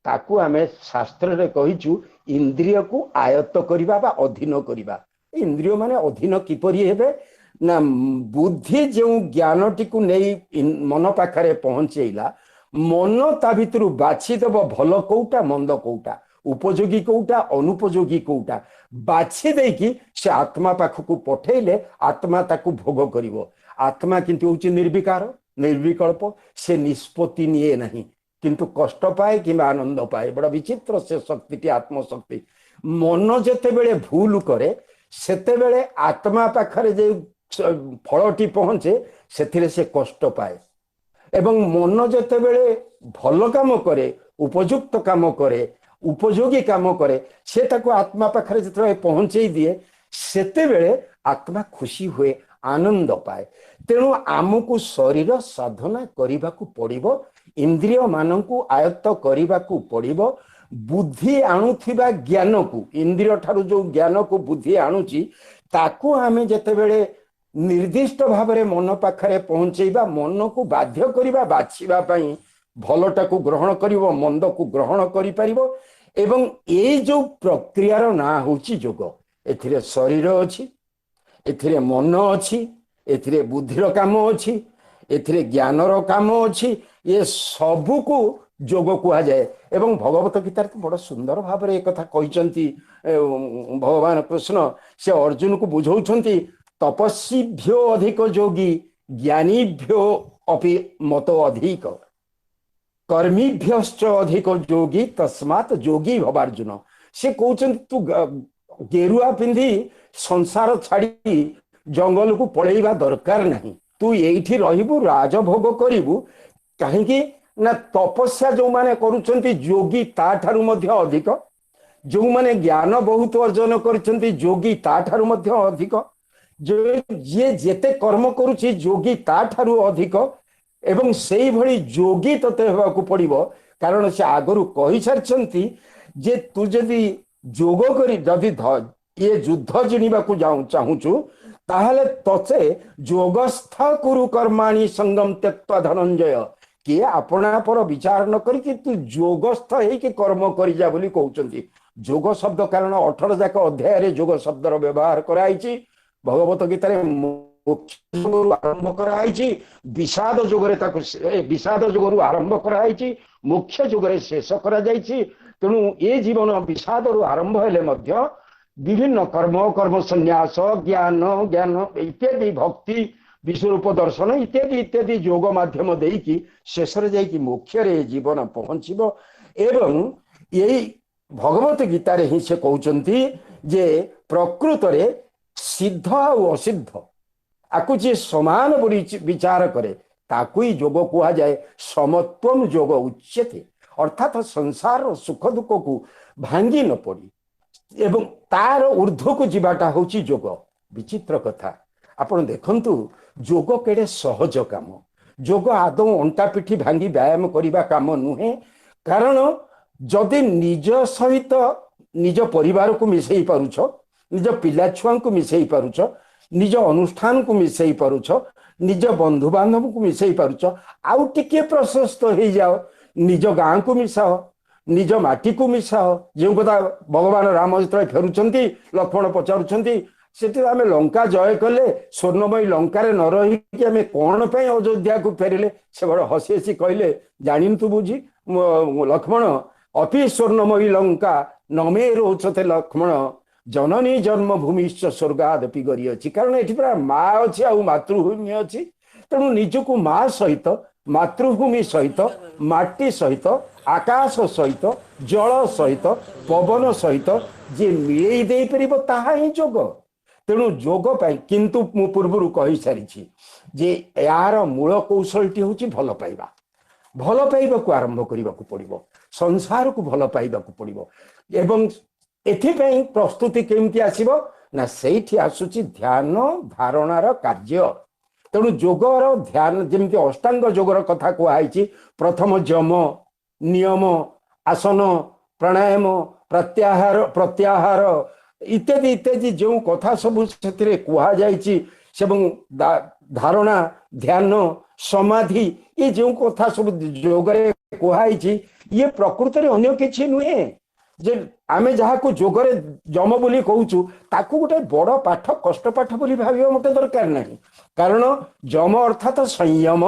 ତାକୁ ଆମେ ଶାସ୍ତ୍ରରେ କହିଛୁ ଇନ୍ଦ୍ରିୟକୁ ଆୟତ୍ତ କରିବା ବା ଅଧୀନ କରିବା। ଇନ୍ଦ୍ରିୟ ମାନେ ଅଧୀନ କିପରି ହେବେ ନା, ବୁଦ୍ଧି ଯେଉଁ ଜ୍ଞାନଟିକୁ ନେଇ ମନ ପାଖରେ ପହଞ୍ଚେଇଲା, ମନ ତା ଭିତରୁ ବାଛିଦେବ ଭଲ କୋଉଟା, ମନ୍ଦ କୋଉଟା, ଉପଯୋଗୀ କୋଉଟା, ଅନୁପଯୋଗୀ କୋଉଟା, ବାଛି ଦେଇକି ସେ ଆତ୍ମା ପାଖକୁ ପଠେଇଲେ ଆତ୍ମା ତାକୁ ଭୋଗ କରିବ। ଆତ୍ମା କିନ୍ତୁ ହଉଛି ନିର୍ବିକାର, ନିର୍ବିକଳ୍ପ, ସେ ନିଷ୍ପତ୍ତି ନିଏ ନାହିଁ, କିନ୍ତୁ କଷ୍ଟ ପାଏ କିମ୍ବା ଆନନ୍ଦ ପାଏ। ବଡ଼ ବିଚିତ୍ର ସେ ଶକ୍ତିଟି, ଆତ୍ମଶକ୍ତି। ମନ ଯେତେବେଳେ ଭୁଲ କରେ, ସେତେବେଳେ ଆତ୍ମା ପାଖରେ ଯେ ଫଳଟି ପହଞ୍ଚେ, ସେଥିରେ ସେ କଷ୍ଟ ପାଏ। ଏବଂ ମନ ଯେତେବେଳେ ଭଲ କାମ କରେ, ଉପଯୁକ୍ତ କାମ କରେ, ଉପଯୋଗୀ କାମ କରେ, ସେ ତାକୁ ଆତ୍ମା ପାଖରେ ଯେତେବେଳେ ପହଞ୍ଚେଇ ଦିଏ, ସେତେବେଳେ ଆତ୍ମା ଖୁସି ହୁଏ, ଆନନ୍ଦ ପାଏ। ତେଣୁ ଆମକୁ ଶରୀର ସାଧନା କରିବାକୁ ପଡ଼ିବ, ଇନ୍ଦ୍ରିୟ ମାନଙ୍କୁ ଆୟତ୍ତ କରିବାକୁ ପଡ଼ିବ। ବୁଦ୍ଧି ଆଣୁଥିବା ଜ୍ଞାନକୁ, ଇନ୍ଦ୍ରିୟ ଠାରୁ ଯୋଉ ଜ୍ଞାନକୁ ବୁଦ୍ଧି ଆଣୁଛି, ତାକୁ ଆମେ ଯେତେବେଳେ ନିର୍ଦ୍ଦିଷ୍ଟ ଭାବରେ ମନ ପାଖରେ ପହଞ୍ଚେଇବା, ମନକୁ ବାଧ୍ୟ କରିବା ବାଛିବା ପାଇଁ, ଭଲଟାକୁ ଗ୍ରହଣ କରିବ, ମନ୍ଦକୁ ଗ୍ରହଣ କରିପାରିବ। ଏବଂ ଏଇ ଯୋଉ ପ୍ରକ୍ରିୟାର ନାଁ ହଉଛି ଯୋଗ। ଏଥିରେ ଶରୀର ଅଛି, ଏଥିରେ ମନ ଅଛି, ଏଥିରେ ବୁଦ୍ଧିର କାମ ଅଛି, ଏଥିରେ ଜ୍ଞାନର କାମ ଅଛି। ଏ ସବୁକୁ ଯୋଗ କୁହାଯାଏ। ଏବଂ ଭଗବତ ଗୀତାରେ ତ ବଡ଼ ସୁନ୍ଦର ଭାବରେ ଏକଥା କହିଛନ୍ତି ଭଗବାନ କୃଷ୍ଣ। ସେ ଅର୍ଜୁନକୁ ବୁଝଉଛନ୍ତି, ତପସ୍ୱୀଭ୍ୟୋ ଅଧିକ ଯୋଗୀ ଜ୍ଞାନୀଭ୍ୟୋ ଅପି ମତ ଅଧିକ କର୍ମୀଭ୍ୟଶ୍ଚ ଅଧିକ ଯୋଗୀ ତସ୍ମାତ୍ ଯୋଗୀ ଭବାର୍ଜୁନ। ସେ କହୁଛନ୍ତି, ତୁ ଗେରୁଆ ପିନ୍ଧି ସଂସାର ଛାଡ଼ି ଜଙ୍ଗଲକୁ ପଳେଇବା ଦରକାର ନାହିଁ। ତୁ ଏଇଠି ରହିବୁ, ରାଜଭୋଗ କରିବୁ। କାହିଁକି ନା ତପସ୍ୟା ଯେଉଁମାନେ କରୁଛନ୍ତି ଯୋଗୀ ତାଠାରୁ ମଧ୍ୟ ଅଧିକ, ଯେଉଁମାନେ ଜ୍ଞାନ ବହୁତ ଅର୍ଜନ କରିଛନ୍ତି ଯୋଗୀ ତାଠାରୁ ମଧ୍ୟ ଅଧିକ, ଯିଏ ଯେତେ କର୍ମ କରୁଛି ଯୋଗୀ ତାଠାରୁ ଅଧିକ। ଏବଂ ସେଇଭଳି ଯୋଗୀ ତତେ ହେବାକୁ ପଡ଼ିବ, କାରଣ ସେ ଆଗରୁ କହିସାରିଛନ୍ତି ଯେ ତୁ ଯଦି ଯୋଗ କରି ଯଦି ଇଏ ଯୁଦ୍ଧ ଜିଣିବାକୁ ଚାହୁଁଛୁ, ତାହେଲେ ତତେ ଯୋଗସ୍ଥ କୁରୁ କର୍ମାଣି ସଙ୍ଗମ ତ୍ୟକ୍ତ୍ୱା ଧନଞ୍ଜୟ। କିଏ ଆପଣା ପର ବିଚାର ନ କରିକି ତୁ ଯୋଗସ୍ଥ ହେଇକି କର୍ମ କରିଯା ବୋଲି କହୁଛନ୍ତି। ଯୋଗ ଶବ୍ଦ, କାରଣ 18 ଯାକ ଅଧ୍ୟାୟରେ ଯୋଗ ଶବ୍ଦର ବ୍ୟବହାର କରାଯାଇଛି। ଭଗବତ ଗୀତାରେ ମୁଖ୍ୟ ଯୋଗରୁ ଆରମ୍ଭ କରାଯାଇଛି, ବିଷାଦ ଯୋଗରେ ତାକୁ ବିଷାଦ ଯୋଗରୁ ଆରମ୍ଭ କରାଯାଇଛି, ମୁଖ୍ୟ ଯୋଗରେ ଶେଷ କରାଯାଇଛି। ତେଣୁ ଏ ଜୀବନ ବିଷାଦରୁ ଆରମ୍ଭ ହେଲେ ମଧ୍ୟ ବିଭିନ୍ନ କର୍ମ, କର୍ମ ସନ୍ନ୍ୟାସ, ଜ୍ଞାନ ଇତ୍ୟାଦି, ଭକ୍ତି, ବିଶ୍ୱରୂପ ଦର୍ଶନ ଇତ୍ୟାଦି ଇତ୍ୟାଦି ଯୋଗ ମାଧ୍ୟମ ଦେଇକି ଶେଷରେ ଯାଇକି ମୋକ୍ଷରେ ଜୀବନ ପହଞ୍ଚିବ। ଏବଂ ଏଇ ଭଗବତ ଗୀତାରେ ହିଁ ସେ କହୁଛନ୍ତି ଯେ ପ୍ରକୃତରେ ସିଦ୍ଧ ଆଉ ଅସିଦ୍ଧ ଆକୁ ଯିଏ ସମାନ ବୋଲି ବିଚାର କରେ, ତାକୁ ହିଁ ଯୋଗ କୁହାଯାଏ। ସମତ୍ୱମ ଯୋଗ ଉଚ୍ୟତେ, ଅର୍ଥାତ୍ ସଂସାରର ସୁଖ ଦୁଃଖକୁ ଭାଙ୍ଗି ନ ପଡ଼ି ଏବଂ ତାର ଊର୍ଦ୍ଧ୍ୱକୁ ଯିବାଟା ହେଉଛି ଯୋଗ। ବିଚିତ୍ର କଥା, ଆପଣ ଦେଖନ୍ତୁ, ଯୋଗ କେଡ଼େ ସହଜ କାମ। ଯୋଗ ଆଦୌ ଅଣ୍ଟା ପିଠି ଭାଙ୍ଗି ବ୍ୟାୟାମ କରିବା କାମ ନୁହେଁ। କାରଣ ଯଦି ନିଜ ସହିତ ନିଜ ପରିବାରକୁ ମିଶେଇ ପାରୁଛ, ନିଜ ପିଲାଛୁଆଙ୍କୁ ମିଶେଇ ପାରୁଛ, ନିଜ ଅନୁଷ୍ଠାନକୁ ମିଶେଇ ପାରୁଛ, ନିଜ ବନ୍ଧୁବାନ୍ଧବଙ୍କୁ ମିଶେଇ ପାରୁଛ, ଆଉ ଟିକେ ପ୍ରଶସ୍ତ ହେଇଯାଅ, ନିଜ ଗାଁକୁ ମିଶାଅ, ନିଜ ମାଟିକୁ ମିଶାଅ। ଯେଉଁ କଥା ଭଗବାନ ରାମ ଯେତେବେଳେ ଫେରୁଛନ୍ତି, ଲକ୍ଷ୍ମଣ ପଚାରୁଛନ୍ତି, ସେଠି ଆମେ ଲଙ୍କା ଜୟ କଲେ, ସ୍ୱର୍ଣ୍ଣମୟୀ ଲଙ୍କାରେ ନ ରହିକି ଆମେ କଣ ପାଇଁ ଅଯୋଧ୍ୟାକୁ ଫେରିଲେ? ସେ ବଡ଼ ହସି ହସି କହିଲେ, ଜାଣିନୁ ତୁ ବୁଝି ଲକ୍ଷ୍ମଣ, ଅପି ସ୍ୱର୍ଣ୍ଣମୟୀ ଲଙ୍କା ନମେ ରୋଚତେ ଲକ୍ଷ୍ମଣ ଜନନୀ ଜନ୍ମଭୂମିଶ୍ଚ ସ୍ୱର୍ଗାଦପି ଗରି ଅଛି। କାରଣ ଏଠି ପୁରା ମା ଅଛି ଆଉ ମାତୃଭୂମି ଅଛି। ତେଣୁ ନିଜକୁ ମା ସହିତ मातृभूमि सहित माटी सहित आकाश सहित जल सहित पवन सहित जे मिलई दे परिबो ताहा ही जोग। तेणु जोग पाई किंतु मु पूर्व कहि सारी जे यार मूल कौशलटी हूँ भल पाइबा। भल पाइबाकू आरंभ करने को पड़ो, संसार को भल पाइबाकू पड़ो। एवं एथिपाई प्रस्तुति केमती आसीबो ना सेठी आसुची ध्यान धारणार कार्य। तेणु जोगर ध्यान जमी अष्टांग जोगर कथा कहुई, प्रथम जम नियम आसन प्राणायाम प्रत्याहार प्रत्याहार इत्यादि इत्यादि जो कथा सब से कहुई धारणा ध्यान समाधि ये जो कथा सब जोगरे कहुई ये प्रकृत अन्य किसी नुहे। जे आमे जहाँ को जोगरे जम बोली कहूँ ताकू गोटे बड़ पाठ कष्ट पाठ बोली भाविबा मते दरकार नहीं। कारण जम अर्थात संयम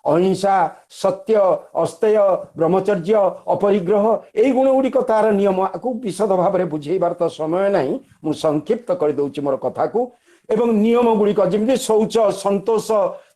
अहिंसा सत्य अस्तेय ब्रह्मचर्य अपरिग्रह यही गुण गुड़िक तार नियम आपको विशद भाव में बुझेबार तो समय नहीं, मु संक्षिप्त कर दूची मोर कथा को। एवं नियम गुड़िक जमी शौच संतोष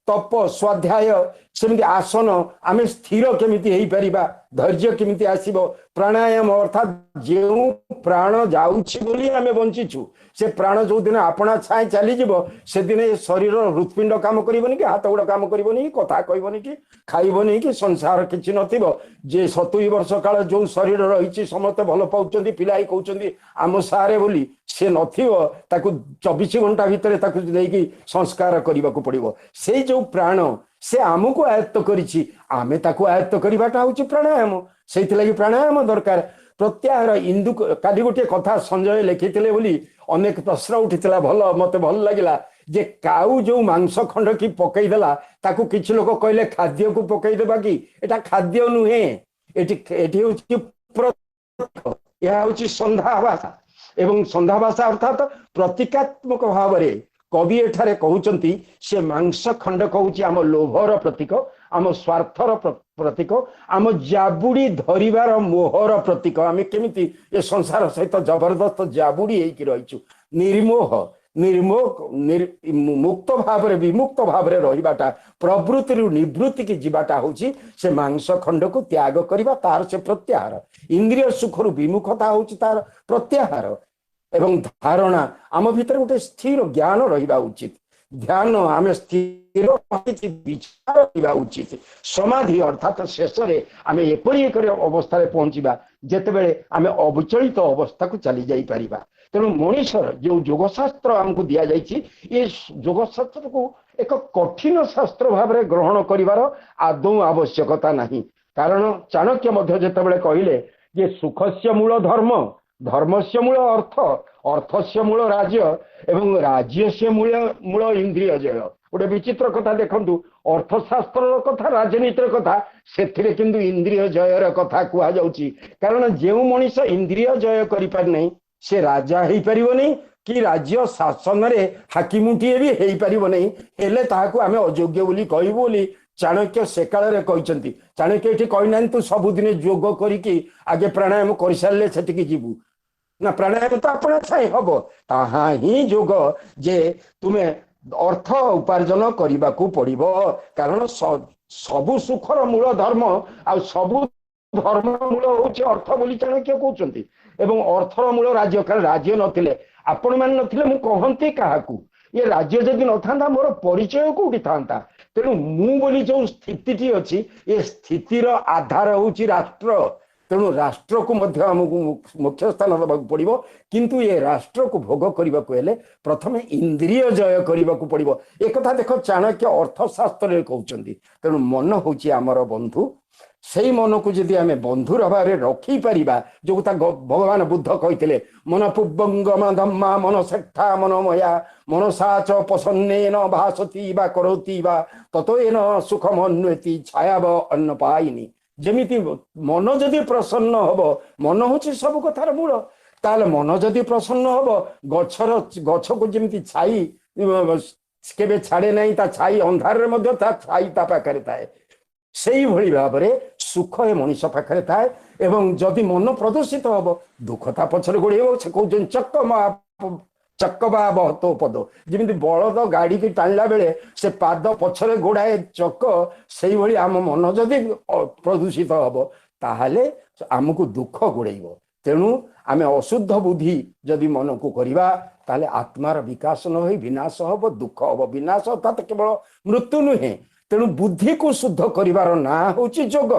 तप स्वाध्याय सेमती आसन आमे स्थिर केमिति हेई परिबा, धैर्य केमिति आसीबो, प्राणायाम अर्थात जो प्राण जाउछि बोली आमे बंचिछु से प्राण जो दिन आपना छाए चली जीवो से दिन शरीर हृत्पिंड काम करिवनी कि हाथ गोड़ काम करिवनी कि कथा कहबनी कि खाइबनी कि संसार किछि नथिबो। जे 70 वर्ष काल जो शरीर रहिछि समस्त भल पाउचंदी पिलाई कहउचंदी आम सारे बोली से नथिबो ताकू 24 घंटा भितर ताकू देकी संस्कार करबा को पड़िबो। से जो प्राण से आमको आयत्त करिछि आमे ताकू आयत्त करबाटा होछि प्राणायाम। सेति लागि प्राणायाम दरकार। प्रत्याहार इंदु काली गोटे कथा संजय लिखिथिले बोली अनेक प्रश्न उठिथिला, भल मते भल लागिला जे काऊ जो मांस खंड की पकई देला ताकू किछि लोक कहले खाद्य को पकई देबा कि एटा खाद्य नुहे, एटी होछि प्रतीक, या होछि संधा भाषा। एवं संधा भाषा अर्थात प्रतीकात्मक भाव में कवि एठारे कहउचंती से मांस खंड कहउछि आम लोभर प्रतीक, आम स्वार्थर प्रतीक, आम जाबुड़ी धरिबार मोहर प्रतीक। आम केमिति ये संसार सहित जबरदस्त जाबुड़ी होइकि रहिछु, निर्मोह मुक्त भाव में विमुक्त भाव में रहिबाटा प्रवृत्ति निवृत्ति की जीवाटा होछि से मांस खंड को त्याग करिबा तार से प्रत्याहार। इंद्रिय सुखरु विमुखता होछि तार प्रत्याहार। एवं धारणा आम भीतर गोटे स्थिर ज्ञान रहिबा उचित, ध्यान आम स्थिर विचार रहिबा उचित, समाधि अर्थात शेष में आम एपरी एक अवस्था पहुंचीबा जेतेबेले आम अविचलित अवस्था को चली जाई परिबा। तेणु मनीषर जो योगशास्त्र आमको दि जाइए ये योगशास्त्र को एक कठिन शास्त्र भाव में ग्रहण करिवार आदौ आवश्यकता नहीं। कारण चाणक्य मध्य जेतेबेले कहिले जे सुखस्य मूल धर्म, धर्मस्य मूल अर्थ, अर्थस्य मूल राज्य एवं राज्यस्य मूल इंद्रिय जय। गोटे विचित्र कथा देखंतु, अर्थशास्त्र कथा राजनीतिर कथा सेथिरे किंतु इंद्रिय जयर कथा कुहा जाउची। कारण जेउ मनीष इंद्रिय जय करि पार नहीं से राजा हो पारिबो नहीं कि राज्य शासन रे हाकिमुटीए भी हो पारिबो नहीं, हेले ताहाकू आमे अयोग्य बोली कहबो बोली चाणक्य से काल रे कहिसंती। चाणक्य एठी कहिनान तू सबुदिन योग करिकी आगे प्राणायाम कर सारले सेटिकी जीवु ना, प्राणायाम तो अपना छाई हबो ताहा ही योग जे तुमे अर्थ उपार्जन करने को पड़िबो। कारण सबु सुखर मूल धर्म आ सबु धर्म मूल होछि अर्थ बोली चाणक्य कहउचंती। एवं अर्थर मूल राज्य, कारण राज्य नथिले आपण मान नथिले मु कहंती काहाकू, ये राज्य जदि न था मोर परिचय कोठी था। तेणु मु बोली जो स्थिति अच्छी ये स्थितिर आधार होछि राष्ट्र। तेणु राष्ट्र को मध्य आमको मुख्य स्थान देवा पड़ो, किंतु ये राष्ट्र को भोग करने को हेले प्रथम इंद्रिय जय करने को पड़ो। एक कथा देख चाणक्य अर्थशास्त्र कहउचंती। तेणु मन होछि आमर बंधु, से मन को जदि आम बंधुर भाव में रखी पारिबा जो भगवान बुद्ध कहते मन पुब्बंगम धम्मा मन सेठा मनमया मनसा च प्रसन्नेन भासती बा करोति बा ततोएन सुखम अन्वेति छाया व अन्न पाइनी। जमिति मन जदि प्रसन्न हब, मन होछि सब कथार मूल, ताले मन जदि प्रसन्न हब गछ को जमिति छाई केबे छाड़े नहीं, ता छाई अंधार रे मध्य ता छाई ता पाखरे थाए, सेई भली भाव में सुख ए मनीष पाखे थाए। एवं जदि मन प्रदूषित हम दुख ता पछरे गोड़े से कहते ଚକବା ବହତ ପଦ ଯେମିତି ବଳଦ ଗାଡିକି ଟାଣିଲା ବେଳେ ସେ ପାଦ ପଛରେ ଗୋଡାଏ ଚକ ସେଇଭଳି ଆମ ମନ ଯଦି ପ୍ରଦୂଷିତ ହବ ତାହେଲେ ଆମକୁ ଦୁଃଖ ଗୋଡେଇବ। ତେଣୁ ଆମେ ଅଶୁଦ୍ଧ ବୁଦ୍ଧି ଯଦି ମନକୁ କରିବା ତାହେଲେ ଆତ୍ମାର ବିକାଶ ନ ହୋଇ ବିନାଶ ହବ, ଦୁଃଖ ହବ। ବିନାଶ ଅର୍ଥାତ କେବଳ ମୃତ୍ୟୁ ନୁହେଁ। ତେଣୁ ବୁଦ୍ଧିକୁ ଶୁଦ୍ଧ କରିବାର ନାଁ ହଉଛି ଯୋଗ।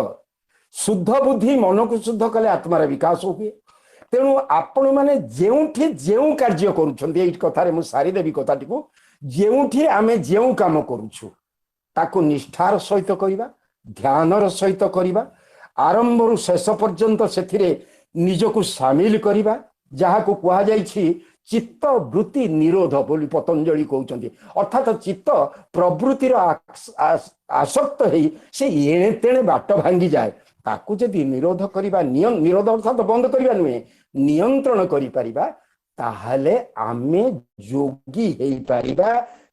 ଶୁଦ୍ଧ ବୁଦ୍ଧି ମନକୁ ଶୁଦ୍ଧ କଲେ ଆତ୍ମାର ବିକାଶ ହୁଏ। ତେଣୁ ଆପଣମାନେ ଯେଉଁଠି ଯେଉଁ କାର୍ଯ୍ୟ କରୁଛନ୍ତି, ଏଇ କଥାରେ ମୁଁ ସାରିଦେବି କଥାଟିକୁ, ଯେଉଁଠି ଆମେ ଯେଉଁ କାମ କରୁଛୁ ତାକୁ ନିଷ୍ଠାର ସହିତ କରିବା, ଧ୍ୟାନର ସହିତ କରିବା, ଆରମ୍ଭରୁ ଶେଷ ପର୍ଯ୍ୟନ୍ତ ସେଥିରେ ନିଜକୁ ସାମିଲ କରିବା, ଯାହାକୁ କୁହାଯାଇଛି ଚିତ୍ତ ବୃତ୍ତି ନିରୋଧ ବୋଲି ପତଞ୍ଜଳି କହୁଛନ୍ତି। ଅର୍ଥାତ ଚିତ୍ତ ପ୍ରବୃତ୍ତିର ଆସକ୍ତ ହେଇ ସେ ଏଣେ ତେଣେ ବାଟ ଭାଙ୍ଗିଯାଏ। ତାକୁ ଯଦି ନିରୋଧ କରିବା, ନିରୋଧ ଅର୍ଥାତ ବନ୍ଦ କରିବା ନୁହେଁ, ନିୟନ୍ତ୍ରଣ କରିପାରିବା, ତାହେଲେ ଆମେ ଯୋଗୀ ହେଇପାରିବା।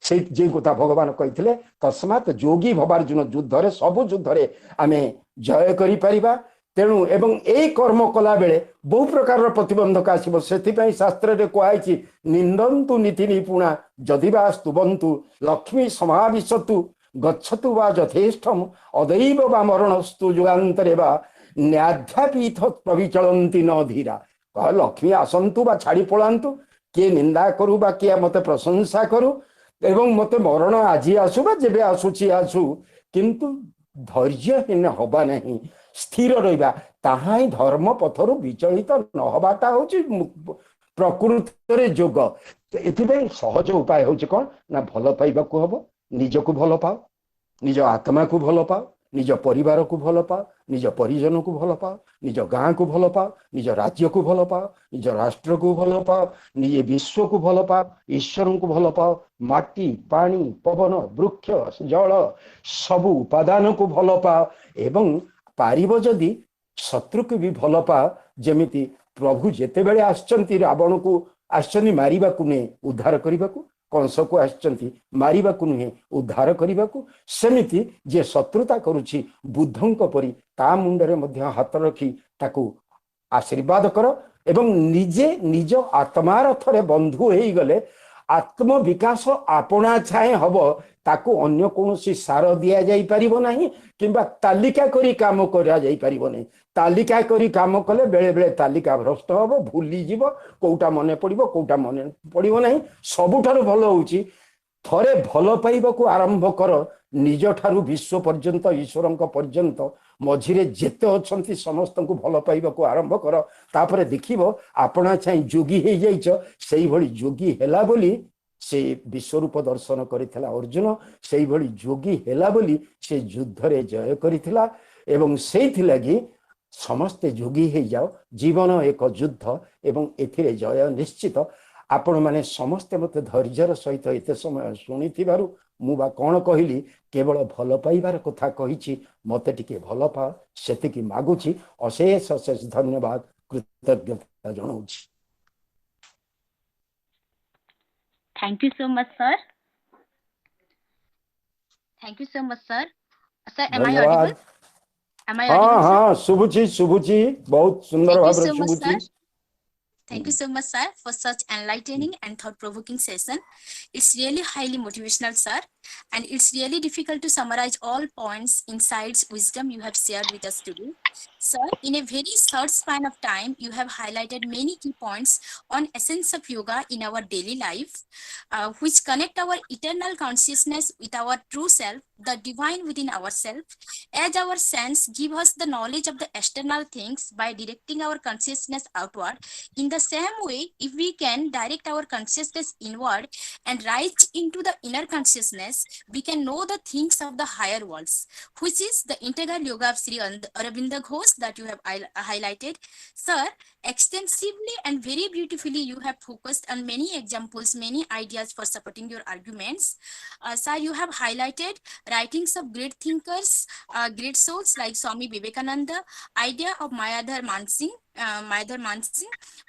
ସେ ଯେ କଥା ଭଗବାନ କହିଥିଲେ, ତସ୍ମାତ୍ ଯୋଗୀ ଭବାର୍ଜୁନ, ଯୁଦ୍ଧରେ ସବୁ ଯୁଦ୍ଧରେ ଆମେ ଜୟ କରିପାରିବା। ତେଣୁ ଏବଂ ଏଇ କର୍ମ କଲା ବେଳେ ବହୁ ପ୍ରକାରର ପ୍ରତିବନ୍ଧକ ଆସିବ। ସେଥିପାଇଁ ଶାସ୍ତ୍ରରେ କୁହାଯାଇଛି ନିନ୍ଦନ୍ତୁ ନୀତି ନିପୁଣା ଯଦି ବା ସ୍ତୁବନ୍ତୁ ଲକ୍ଷ୍ମୀ ସମାବିଶତୁ ଗଚ୍ଛତୁ ବା ଯଥେଷ୍ଟମ୍ ଅଦୈବ ବା ମରଣସ୍ତୁ ଯୁଗାନ୍ତରେ ବା ନ୍ୟାଧ୍ୟାପୀଠ ପ୍ରବିଚଳନ୍ତି ନ ଧୀରା। ଲକ୍ଷ୍ମୀ ଆସନ୍ତୁ ବା ଛାଡ଼ି ପଳାନ୍ତୁ, କିଏ ନିନ୍ଦା କରୁ ବା କିଏ ମତେ ପ୍ରଶଂସା କରୁ, ଏବଂ ମତେ ମରଣ ଆଜି ଆସୁ ବା ଯେବେ ଆସୁଛି ଆସୁ, କିନ୍ତୁ ଧୈର୍ଯ୍ୟହୀନ ହବା ନାହିଁ, ସ୍ଥିର ରହିବା। ତାହା ହିଁ ଧର୍ମ ପଥରୁ ବିଚଳିତ ନହବାଟା ହଉଛି ପ୍ରକୃତରେ ଯୋଗ। ଏଥିପାଇଁ ସହଜ ଉପାୟ ହଉଛି କଣ ନା, ଭଲ ପାଇବାକୁ ହବ। ନିଜକୁ ଭଲ ପାଅ, ନିଜ ଆତ୍ମାକୁ ଭଲ ପାଅ, ନିଜ ପରିବାରକୁ ଭଲ ପାଅ, ନିଜ ପରିଜନକୁ ଭଲ ପାଅ, ନିଜ ଗାଁକୁ ଭଲ ପାଅ, ନିଜ ରାଜ୍ୟକୁ ଭଲ ପାଅ, ନିଜ ରାଷ୍ଟ୍ରକୁ ଭଲ ପାଅ, ନିଜ ବିଶ୍ୱକୁ ଭଲ ପାଅ, ଈଶ୍ୱରଙ୍କୁ ଭଲ ପାଅ, ମାଟି ପାଣି ପବନ ବୃକ୍ଷ ଜଳ ସବୁ ଉପାଦାନକୁ ଭଲ ପାଅ, ଏବଂ ପାରିବ ଯଦି ଶତ୍ରୁକୁ ବି ଭଲ ପାଅ। ଯେମିତି ପ୍ରଭୁ ଯେତେବେଳେ ଆସିଛନ୍ତି ରାବଣକୁ ଆସିଛନ୍ତି ମାରିବାକୁ ନୁହେଁ ଉଦ୍ଧାର କରିବାକୁ, କଂସକୁ ଆସିଛନ୍ତି ମାରିବାକୁ ନୁହେଁ ଉଦ୍ଧାର କରିବାକୁ, ସେମିତି ଯିଏ ଶତ୍ରୁତା କରୁଛି ବୁଦ୍ଧଙ୍କ ପରି ତା ମୁଣ୍ଡରେ ମଧ୍ୟ ହାତ ରଖି ତାକୁ ଆଶୀର୍ବାଦ କର। ଏବଂ ନିଜେ ନିଜ ଆତ୍ମାର ଥରେ ବନ୍ଧୁ ହେଇଗଲେ ଆତ୍ମବିକାଶ ଆପଣା ଛାଏଁ ହବ। ତାକୁ ଅନ୍ୟ କୌଣସି ସାର ଦିଆଯାଇ ପାରିବ ନାହିଁ, କିମ୍ବା ତାଲିକା କରି କାମ କରାଯାଇ ପାରିବ ନାହିଁ। ତାଲିକା କରି କାମ କଲେ ବେଳେ ବେଳେ ତାଲିକା ଭ୍ରଷ୍ଟ ହବ, ଭୁଲିଯିବ, କୋଉଟା ମନେ ପଡିବ କୋଉଟା ମନେ ପଡିବ ନାହିଁ। ସବୁଠାରୁ ଭଲ ହଉଛି ଥରେ ଭଲ ପାଇବାକୁ ଆରମ୍ଭ କର, ନିଜ ଠାରୁ ବିଶ୍ୱ ପର୍ଯ୍ୟନ୍ତ ଈଶ୍ୱରଙ୍କ ପର୍ଯ୍ୟନ୍ତ ମଝିରେ ଯେତେ ଅଛନ୍ତି ସମସ୍ତଙ୍କୁ ଭଲ ପାଇବାକୁ ଆରମ୍ଭ କର। ତାପରେ ଦେଖିବ ଆପଣା ଛାଇଁ ଯୋଗୀ ହେଇଯାଇଛ। ସେଇଭଳି ଯୋଗୀ ହେଲା ବୋଲି ସେ ବିଶ୍ୱରୂପ ଦର୍ଶନ କରିଥିଲା ଅର୍ଜୁନ, ସେଇଭଳି ଯୋଗୀ ହେଲା ବୋଲି ସେ ଯୁଦ୍ଧରେ ଜୟ କରିଥିଲା। ଏବଂ ସେଇଥିଲାଗି ସମସ୍ତେ ଯୋଗୀ ହେଇଯାଅ, ଜୀବନ ଏକ ଯୁଦ୍ଧ ଏବଂ ଏଥିରେ ଜୟ ନିଶ୍ଚିତ। ଆପଣମାନେ ସମସ୍ତେ ମୋତେ ଧୈର୍ଯ୍ୟର ସହିତ ଏତେ ସମୟ ଶୁଣିଥିବାରୁ ମୁଁ ବା କ'ଣ କହିଲି, କେବଳ ଭଲ ପାଇବାର କଥା କହିଛି। ମୋତେ ଟିକେ ଭଲ ପାଅ, ସେତିକି ମାଗୁଛି। ଅଶେଷ ଅଶେଷ ଧନ୍ୟବାଦ, କୃତଜ୍ଞତା ଜଣାଉଛି। Thank you so much, sir. Thank you so much, sir. Sir, am I audible? Am I audible, sir? हाँ शुभुची शुभुची, बहुत सुंदर Thank you भाव so much, शुभुची। sir. Thank you so much, sir, for such enlightening and thought-provoking session. It's really highly motivational, sir, and it's really difficult to summarize all points, insights, wisdom you have shared with us today. Sir, in a very short span of time, you have highlighted many key points on essence of yoga in our daily life, which connect our eternal consciousness with our true self, the divine within ourselves, as our sense give us the knowledge of the external things by directing our consciousness outward. In the same way, if we can direct our consciousness inward and rise into the inner consciousness, we can know the things of the higher worlds, which is the integral yoga of Sri Aurobindo Ghosh that you have highlighted. Sir, extensively and very beautifully you have focused on many examples, many ideas for supporting your arguments. Sir, you have highlighted writings of great thinkers, great souls like Swami Vivekananda, idea of Mayadhar Mansingh,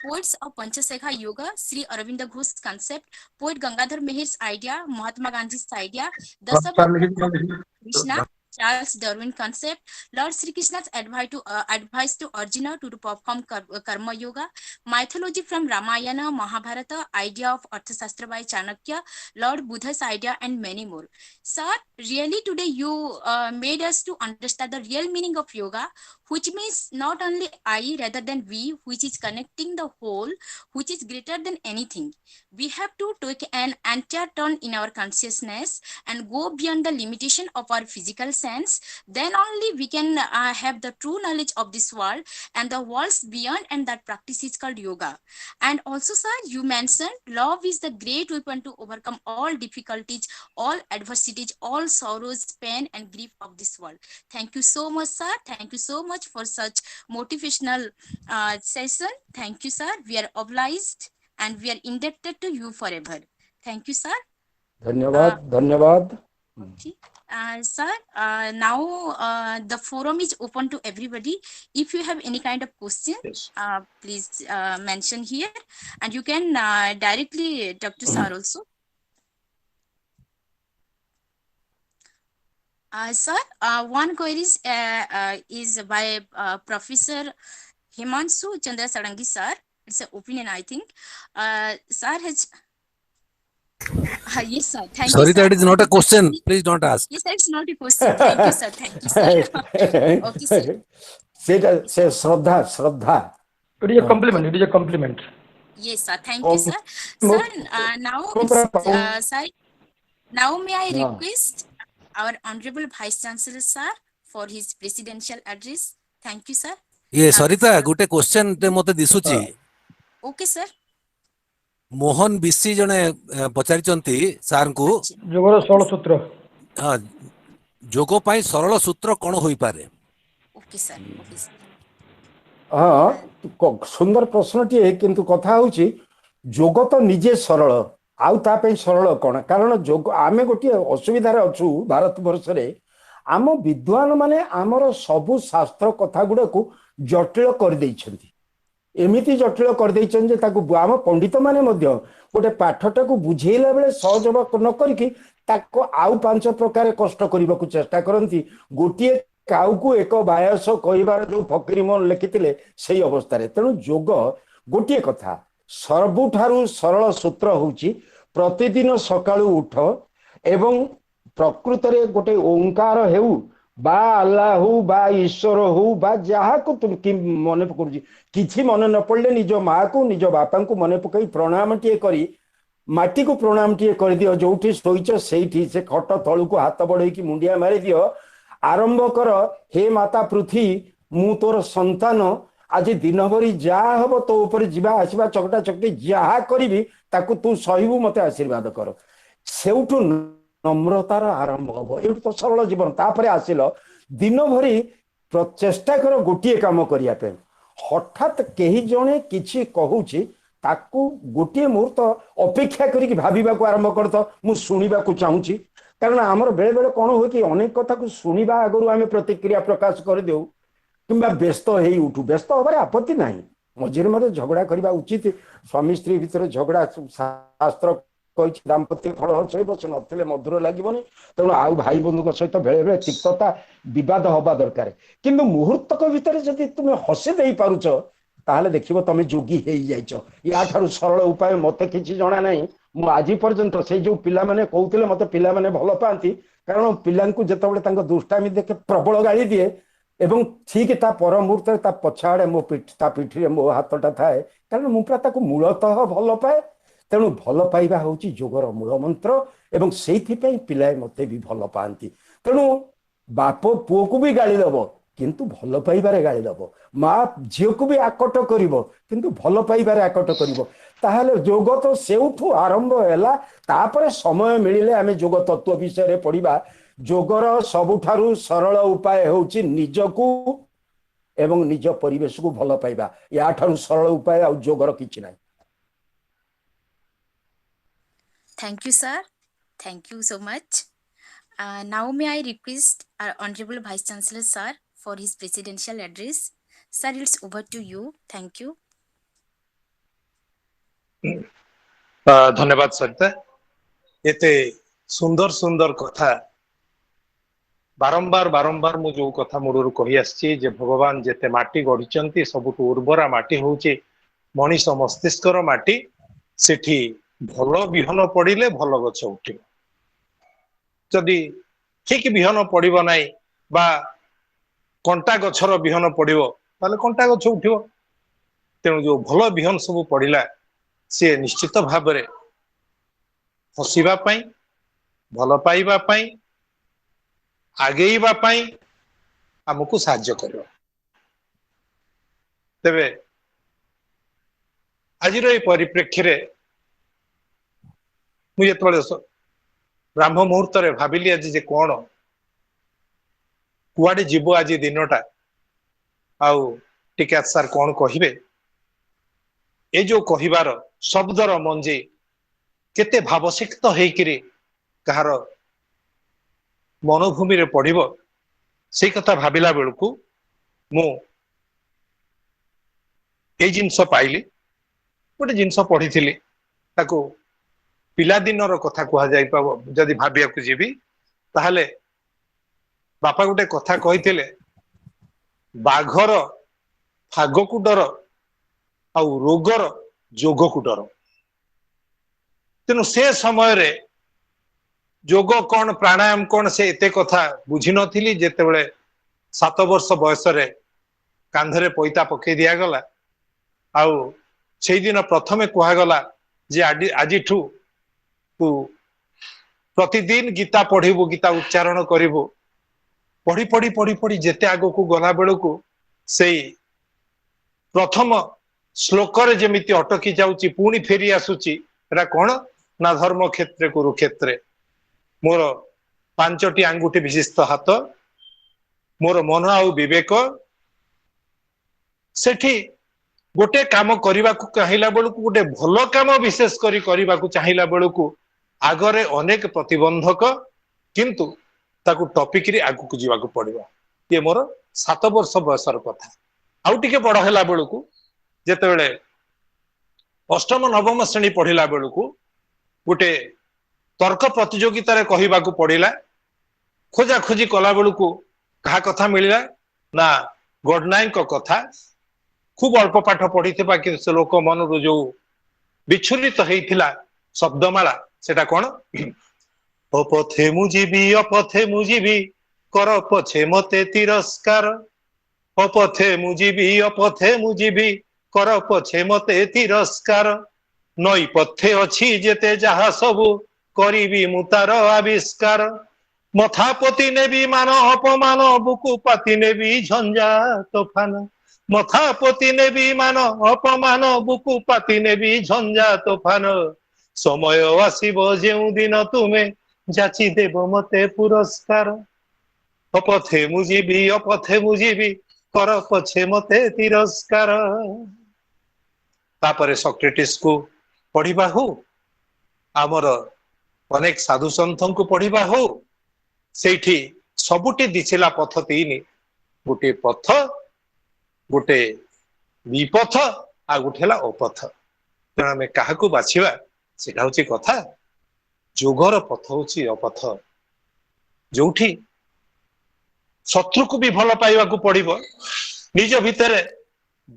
poets of Panchasekha Yoga, Sri Aurobindo Ghosh's concept, poet Gangadhar Meher's idea, Mahatma Gandhi's idea, Dasabhatta Krishna, Charles Darwin concept. Lord Sri Krishna's advice to Arjuna to perform karma yoga. Mythology from Ramayana, Mahabharata, idea of Arthashastra by Chanakya, Lord Buddha's idea, and many more. Sir, really today you made us to understand the real meaning of yoga, which means not only I rather than we, which is connecting the whole, which is greater than anything. We have to take an entire turn in our consciousness and go beyond the limitation of our physical sense. Then only we can have the true knowledge of this world and the worlds beyond, and that practice is called yoga. And also, sir, you mentioned love is the great weapon to overcome all difficulties, all adversities, all sorrows, pain, and grief of this world. Thank you so much, sir. Thank you so much for such motivational session. Thank you, sir. We are obliged and we are indebted to you forever. Thank you, sir. धन्यवाद धन्यवाद. Okay. Sir, now the forum is open to everybody. If you have any kind of question, Yes. please mention here, and you can directly talk to sir also. Sir, one query is by Professor Himanshu Chandra Sarangi, sir. It's an opinion, I think. Sir has. Yes, sir. Thank Sorry, you, sir. that is not a question. Please don't ask. Yes, that's not a question. Thank you, sir. Thank you, sir. Okay, sir. से श्रद्धा श्रद्धा. It is a compliment. It is a compliment. Yes, sir. Thank you, sir. Sir, now it's, sir, now may I request our Honorable Vice Chancellor, sir, for his presidential address. Thank you, sir. ये सरिता गोटे question ते मते दिसुची. Okay, sir. Mohan BC जने पचारिचंती सार को जोगर सरल सूत्र. हाँ जोग पाई सरल सूत्र कौन होई पारे. Okay, sir. Okay, sir. हाँ सुंदर प्रश्नटीए किंतु कथा होची जोग तो निजे सरल आउ ता पे सरल कौन कारण जोग आमे गोटे असुविधार अच्छु भारत वर्ष रे आम विद्वान माने आमर सबु शास्त्र कथा गुड़ा को जटिल कर देइछंती. एमिति जटिल कर देइछन जे ताकू आम पंडित माने मध्य गोटे पाठटा को बुझेइला बेले सहज न करिकि ताको आउ पांच प्रकार कष्ट करबा को चेष्टा करंती. गोटिए काउ को एक बायस कहबार जो फकीर मोहन लिखिथिले सेही अवस्था रे. तेणु जोग गोटिए कथा सर्वुठारु सरल सूत्र होउची प्रतिदिन सकाळु उठ एवं प्रकृत रे गोटे ओंकार हेउ बा अल्लाह हो बा ईश्वर हो बा जहा को तुम कि मन पकड़ुची किछि मन न पड़ले निज माँ को निज बापा को मन पकई प्रणाम टिए करी माटी को प्रणाम टिए कर दियो. जोठी शोइच सेठी से खट तळु को हाथ बढ़ई कि मुंडिया मारी दियो. आरंभ कर हे माता पृथ्वी मु तोर संतान आज दिन भरी जा हम तो ऊपर जीवा आसवा चकटा चकटी जहा करी ताकू तू सहबू मत आशीर्वाद कर. सेउठु नम्रतार आरंभ हम ये तो सरल जीवन. तापर आसिल दिन भरी चेष्टा कर गोटे काम करने हठात कहीं जड़े कि कहूँ ताकू गोटे मुहूर्त अपेक्षा करी भाविबा को आरंभ कर तो मु शुणा को चाहूँगी. कारण आमर बेले बेले कौन हुए कि अनेक कथा को शुणा आगु आम प्रतिक्रिया प्रकाश कर देऊ कि व्यस्त हो उठू. व्यस्त हबार आपत्ति ना मझे मध्य झगड़ा करने उचित. स्वामी स्त्री भितर झगड़ा शास्त्र कही दाम्पत्य फल बस नथिले मधुर लगे. तेणु आउ भाई बंधु सहित बेले बेले तिक्तता बद हवा दरकार. किंतु मुहूर्तक भितर जदि तुम हसी दे पारुच ताहले देखिबो तमे जोगी हे जाइछ. या ठारू सरल उपाय मते किछि जणा नाही. मु आज पर्यंत से जो पिला माने कहउतिले मते पिला माने भल पांती कारण पिलांकु जतबेले तांको दुष्टामी देखे प्रबल गाली दिए एवं ठीक ता पर मुहूर्त ता पछाड़े मो ता पिठी मो हाथटा थाए कारण मु पूरा ताको मूलतः भल पाए. तेणु भल पाइबा होची जोगर मूल मंत्र एवं सेइथि पई पिलाए मते भी भल पांती. तेणु बाप पुओ को भी गाली दबो किंतु भल पाइबारे गाली दबो. माँ झील को भी आकट करिवो किंतु भल पाइबारे आकट करिवो. ताहले जोग तो सेउठु आरंभ हैला. तापरे समय मिलिले आमे जोग तत्व विषय रे पढ़िबा. जोगर सबुठारु सरल उपाय होची निजकू एवं निज परिवेश को भल पाइबा. या ठारु सरल उपाय आ जोगर किछि नाही. Thank you, sir. Thank you so much. Now may I request our Honorable Vice Chancellor, sir, for his presidential address. Sir, it's over to you. Thank you. धन्यवाद सरिता. एते सुंदर सुंदर कथा बारंबार बारंबार मु जो कथा मूलर कही आसी जे भगवान जेते माटी गढ़ी सबुठु उर्वरा माटी होउची मनीष मस्तिष्कर माटी सेठी भल बिहन पड़िले भल गछ उठिब जदि ठीक बिहन पड़िब नाही बा कंटा गछर बिहन पड़िब ताले कंटा गछ उठिब तेणु जो भल बिहन सब पड़िला से निश्चित भाव में हसिबा पाई भल पाइबा पाई आगेइबा पाई हमको साहाय्य करियो तेबे आजिर ए परिप्रेक्षी रे मुझे ब्राह्म मुहूर्त रे भाबिली आज जे कोन कुआडे जीवो आज दिनटा आउ टिके सर कोन कहिबे ए जो कहिबार शब्दर मंजी केते भावसिक्त हेकिरी कहार मनोभूमि रे पड़िबो से कथा भाबिला बेलकू मु ए जिनस पाइली गोटे जिनस पढ़ी ताको पिला दिनर कथा कह जाय पाबो जदि भाबिया को जीवी ताहले बापा गोटे कथा कहिथिले बाघर फाग को डर आ रोगर जोग को डर तेणु से समय रे जोग कौन प्राणायाम कौन से एते कथा बुझी नथिली जेतेबेले 7 वर्ष बयस रे कांधरे पैता पकई दिया गला आउ से दिन प्रथमे कहा गला जे आज ठू तू प्रतिदिन गीता पढ़िबू गीता उच्चारण करिबू पढ़ी पढ़ी पढ़ी पढ़ी जेते आगो को गला बेलू से प्रथम श्लोक रे जेमिति अटकी जाउची पुणी फेरी आसुची एरा कोन ना धर्म क्षेत्र कुरुक्षेत्र मोर 5टी आंगुठी विशिष्ट हाथ मोर मन आउ विवेक सेठी गोटे काम करने को चाहिला बेलू गोटे भल काम विशेष करी करने को चाहिला बेलू आगरे अनेक प्रतिबंधक किंतु ताकू टपिक आगु को जीवा पड़ो ये मोर 7 वर्ष बयसर कथा आउ टिके बड़ है बेलू जेतेबेले 8म 9म श्रेणी पढ़िला बेलू गोटे तर्क प्रतियोगिता रे कहिबा को पड़िला खोजा खोजी कला बेलू कहा कथा मिलला ना गडनायक कथा खूब अल्प पाठ पढ़ी कि से लोक मन जो विच्छुरित होइथिला शब्दमाला सेटा कोन अपथे मुजीबी कर पछे मते तिरस्कार अपथे मुजीबी कर पछे मते तिरस्कार नई पथे अछि जेते जहा सबु करिबी मुतार आविष्कार मथापति नेबी मान अपमान बुकु पाति नेबी झंझा तोफान मथापति नेबी मान अपमान बुकु पाति नेबी झंझा तोफान समय आसीबो जेउ दिन तुमे जाची देव मते पुरस्कार अपथे मुजीबी कर पछे मते तिरस्कार तापरे सॉक्रेटिस को पढ़िबा हो आमर अनेक साधु संतों को पढ़िबा हो सेठी सबुटी दिछिला पथ 3 गोटे पथ गोटे विपथ आ गोटेला अपथ तेणु आम क्या बाछिबा सेटा होची कथा जोगर पथ होची अपथ जोठी शत्रु को भी भल पाइबा को पड़िबो निज भितर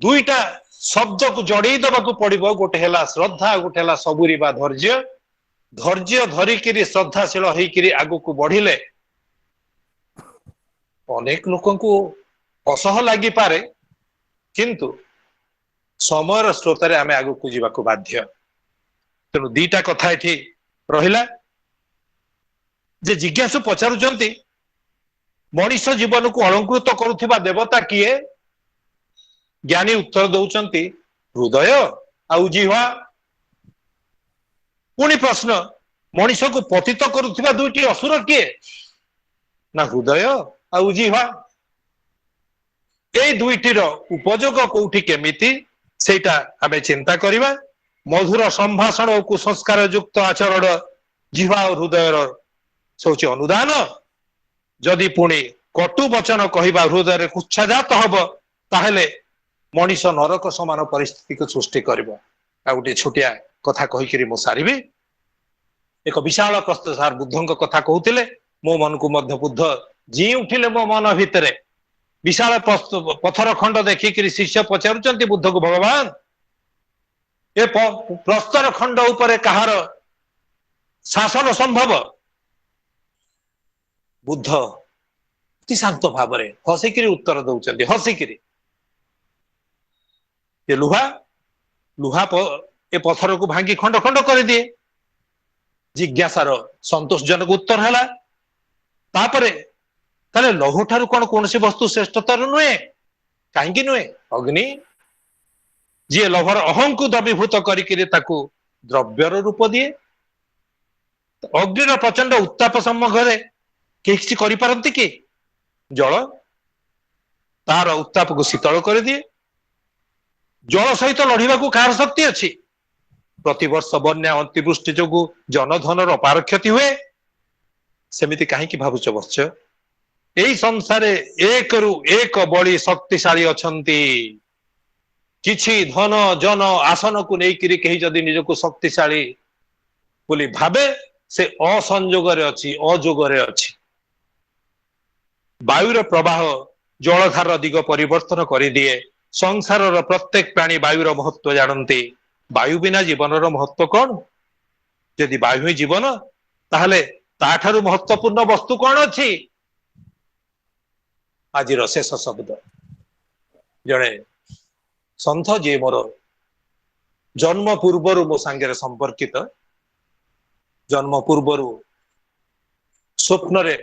दुईटा शब्द को जड़े दबा को पड़िबो गोटे हैला श्रद्धा गोटे हैला सबुरी बा धैर्य धैर्य धरिकी श्रद्धाशील होइकिरी आगु को बढ़िले अनेक लोक को असह लगी पारे किंतु समयर स्रोत आम आगु को जीवा को बाध्य तेणु दीटा कथा एठी रहिला जे जिज्ञासु पचारुचंती मनीष जीवन को अलंकृत करुथिबा देवता किए ज्ञानी उत्तर दौचंती हृदय आउ जिह्वा पुणी प्रश्न मनीष को पतित करुथिबा दुईटी असुर किए ना हृदय आउ जिह्वा ए दुईटीर उपयोग कोठी केमिति सेटा आमे चिंता करिबा मधुर संभाषण और कुसंस्कार युक्त आचरण जिह्वा और हृदयर सोची अनुदान जदि पुणी कटु वचन कहवा हृदय कुच्छाजात हब ताहले मनीष नरक समान परिस्थिति को सृष्टि करिबो आ गोटे छोटिया कथा कहिकरी मो सारिबी एक विशाल प्रस्थ सार बुद्धंक कथा कहउतिले मो मन को मध्य बुद्ध जी उठिले मो मन भितरे विशाल पथर खंड देखिक शिष्य पचारुचंती बुद्ध को भगवान ए प्रस्तर खंड उपरे कहार शासन संभव बुद्ध अति शांत भाव हसिकी उत्तर दौरान हसिकी लुहा लुहा ए पथर को भांगी खंड खंड कर दिए जिज्ञासार संतोषजनक उत्तर है तापरे ताले लौह ठारू कौन कौन सी वस्तु श्रेष्ठतर नुहे कहीं नुहे अग्नि जी लौहर अहं को द्रवीभूत करके द्रव्यर रूप दिए अग्निर प्रचंड उत्ताप सम्मुखें किसी करिपारंती कि जल तार उत्ताप को शीतल कर दिए जल सहित लड़िबा को कार शक्ति अच्छी प्रतिवर्ष बन्या अतिवृष्टि जोगु जनधनर अपार क्षति हुए सेमिति कहीं भावुच वर्ष यही संसार एक रु एक बड़ी शक्तिशाली अछंती किछि धन जन आसन को लेकिरी कहीं जदि निजको शक्तिशाली बोली भावे से असंजोगरे अच्छी अजोगरे अच्छी वायुर प्रवाह जलधार दिग परिवर्तन कर दिए संसार प्रत्येक प्राणी वायुर महत्व जानती वायु बिना जीवनर महत्व कौन यदि वायु ही जीवन ताहले ताठारु महत्वपूर्ण वस्तु कौन अच्छी आज शेष शब्द जड़े सन्थ जी मोर जन्म पूर्वर मो सांगे संपर्कित जन्म पूर्वर स्वप्न रे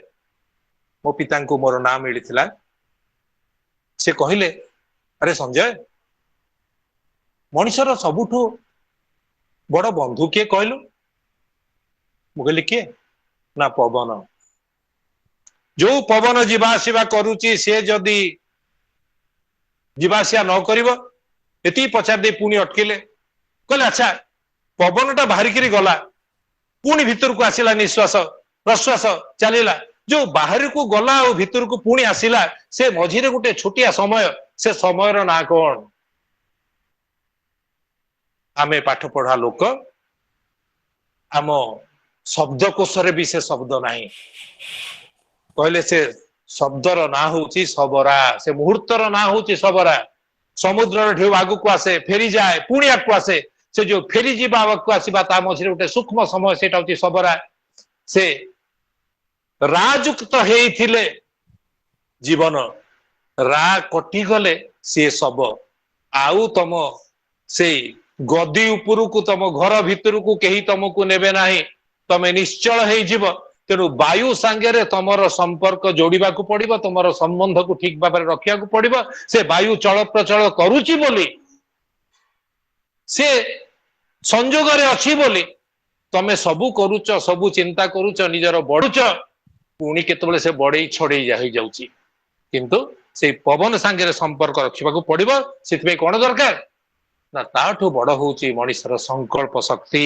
मो पिता को मोर नाम मिलता से कहले अरे संजय मनुष्यर सबुठु बड़ बंधु किए कहलु मुझे किए ना पवन जो पवन जीवासीवा करुची से जदि जीवासिया न करिवो एति पचार दे पुणी अटकिले कहले अच्छा पवन टा बाहर करी गला पुणी भीतर को आसिला निश्वास प्रश्वास चलीला जो बाहर को गला और भीतर को पुणी आसिला से मझिरे गोटे छोटिया समय से समयर ना कौन आमे पाठ पढ़ा लोक आम शब्दकोश भी से शब्द नहीं कहले से शब्दर ना होची सबरा से मुहूर्तर ना होची सबरा समुद्र ढेउ आगु को आसे फेरी जाए पुणी आगु आसे से जो फेरी जीवा आगु आसीबा ता मझिरे गोटे सूक्ष्म समय सेटा होची सबरा से राजुक्त हेइथिले जीवन रा कटि गले से सब आउ तम से गदी उपरू को तम घर भितर को कहीं तुमको नेबे नाही तमे निश्चल हेइ जीव तेणु वायु सांगे तमर संपर्क जोड़ा पड़ो तुम संबंध को ठीक भाव रखा पड़ो से वायु चल प्रचल करुची बोली से संजोग अच्छी बोली तमे सबू करुच सबू चिंता करुच निजर बढ़ुच पुणी केतबेले से बड़े छड़े जाऊँगी किंतु से पवन सांगे संपर्क रखा पड़ो से कौन दरकार ना ताठू बड़ हूँ मनुष्यर संकल्प शक्ति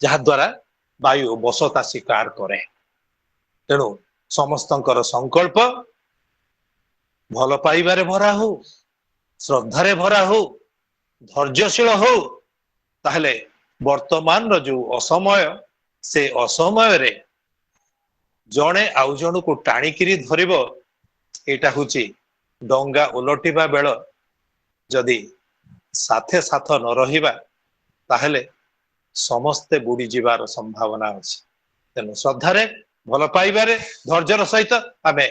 जहा द्वारा वायु बसता स्वीकार करे तेणु समस्तंकर संकल्प भल पाइबारे भरा हो श्रद्धारे भरा हो धैर्यशील हो ताहले वर्तमान रो जो असमय से असमय रे जणे आउ जण को टाणिकी धरिबो एटा हुची डंगा उलटिबा बेल जदि साथे साथ न रहिबा ताहले समस्ते बुड़ी जीवार संभावना अच्छी तेणु श्रद्धारे भल पाइबारे धैर्यर सहित आमे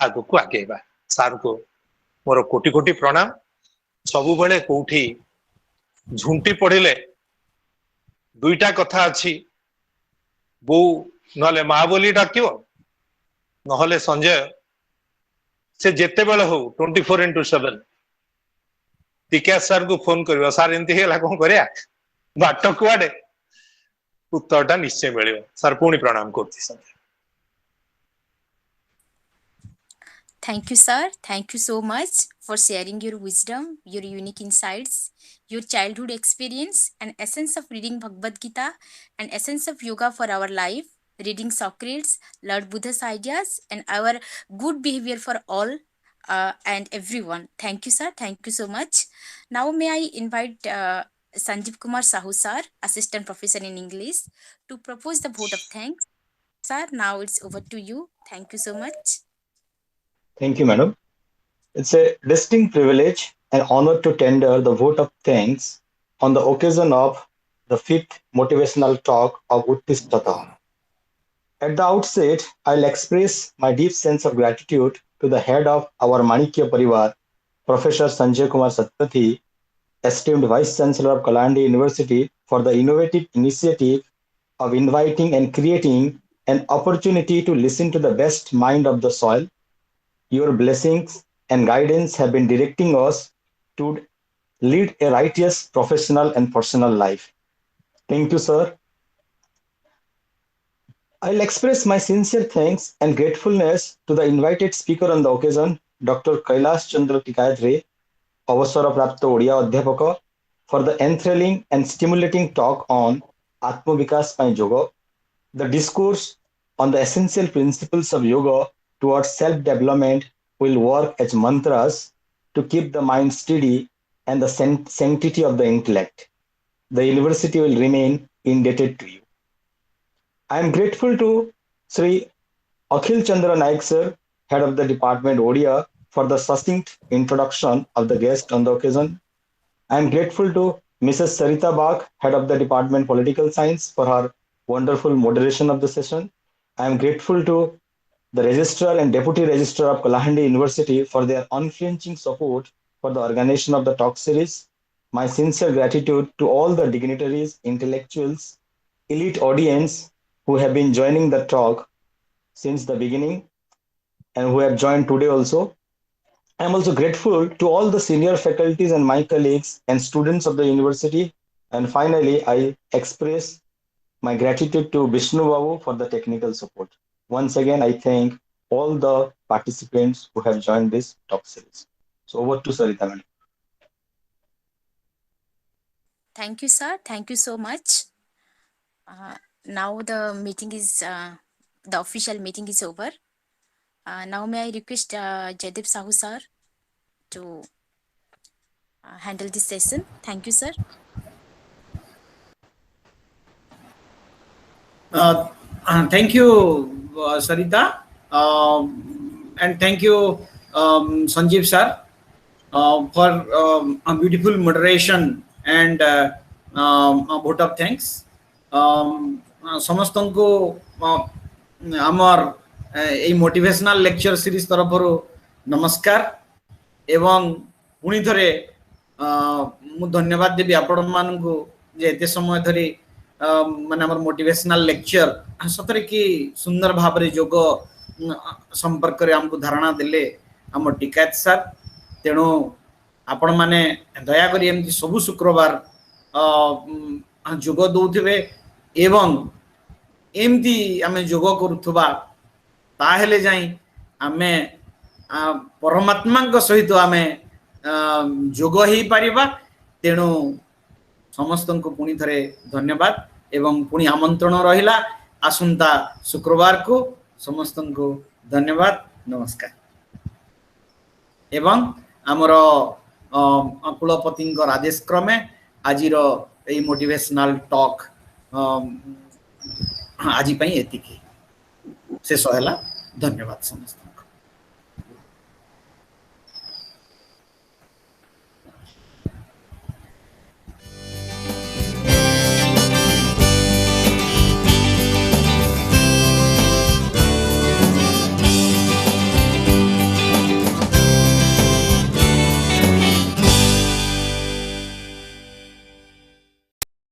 आगु को आगेबा सार को मोर कोटि कोटि प्रणाम सबु बेले कोठी झुंटी पड़िले दुईटा कथा अच्छी बो नले माँ बोली डाकिबो नहले संजय से जेते बेले हो 24x7 टिका सार को फोन करियो सार एंती हेला कोन करिया बाट कुआडे उत्तरटा निश्चय मिलियो सर पुणी प्रणाम करती sir Thank you, sir. Thank you so much for sharing your wisdom, your unique insights, your childhood experience, and essence of reading Bhagavad Gita, and essence of yoga for our life, reading Socrates, Lord Buddha's ideas, and our good behavior for all and everyone. Thank you, sir. Thank you so much. Now, may I invite Sanjeev Kumar Sahu, sir, Assistant Professor in English, to propose the vote of thanks. Sir, now it's over to you. Thank you so much. Thank you, madam. It's a distinct privilege and honor to tender the vote of thanks on the occasion of the 5th motivational talk of Uttishthata. At the outset, I'll express my deep sense of gratitude to the head of our Manikya Parivar, Professor Sanjay Kumar Satpathy, esteemed Vice Chancellor of Kalahandi University, for the innovative initiative of inviting and creating an opportunity to listen to the best mind of the soil. Your blessings and guidance have been directing us to lead a righteous professional and personal life. Thank you, sir. I'll express my sincere thanks and gratefulness to the invited speaker on the occasion, Dr. Kailash Chandra Tikayatre, Avasaraprapta Odia Adhyapaka, for the enthralling and stimulating talk on Atmavikas by Yoga. The discourse on the essential principles of yoga towards self-development will work as mantras to keep the mind steady and the sanctity of the intellect. The university will remain indebted to you. I am grateful to Sri Akhil Chandra Naik sir, head of the department Odia, for the succinct introduction of the guest on the occasion. I am grateful to Mrs. Sarita Bagh, head of the department Political Science, for her wonderful moderation of the session. I am grateful to the Registrar and Deputy Registrar of Kalahandi University for their unflinching support for the organization of the talk series. My sincere gratitude to all the dignitaries, intellectuals, elite audience who have been joining the talk since the beginning and who have joined today also. I am also grateful to all the senior faculties and my colleagues and students of the university. And finally, I express my gratitude to Vishnu Babu for the technical support. Once again, I thank all the participants who have joined this talk series. So over to Sarita Madam. Thank you, sir. Thank you so much. Now the meeting is, the official meeting is over. Now may I request Jaideep Sahu sir to handle this session. Thank you, sir. Thank you, Sarita, and thank you, Sanjeev sir, for a beautiful moderation and a vote of thanks. समस्तों को आमर ए motivational lecture series तरफ नमस्कार एवं पुणी थरे मु धन्यवाद देबी आपण मानकु जे एते समय धरी माने हमर मोटिवेशनल लेक्चर सतरे की सुंदर भाव रे योग संपर्क रे हमकु धारणा देले हम टिकायत सर तेणु आपण माने दया करी एमती सब शुक्रवार योग दउथिबे एवं एमती आमे योग करूथबा ताहेले जाई आमे परमात्मा सहित आमे योग ही पारिबा तेणु समस्त को पुणी थरे धन्यवाद एवं पुणी आमंत्रण रहिला आसंता शुक्रवार को समस्त को धन्यवाद नमस्कार एवं आमर कुलपति आदेश क्रमे आज ए मोटिवेशनल टॉक आज एतिकी शेष होला धन्यवाद समस्त।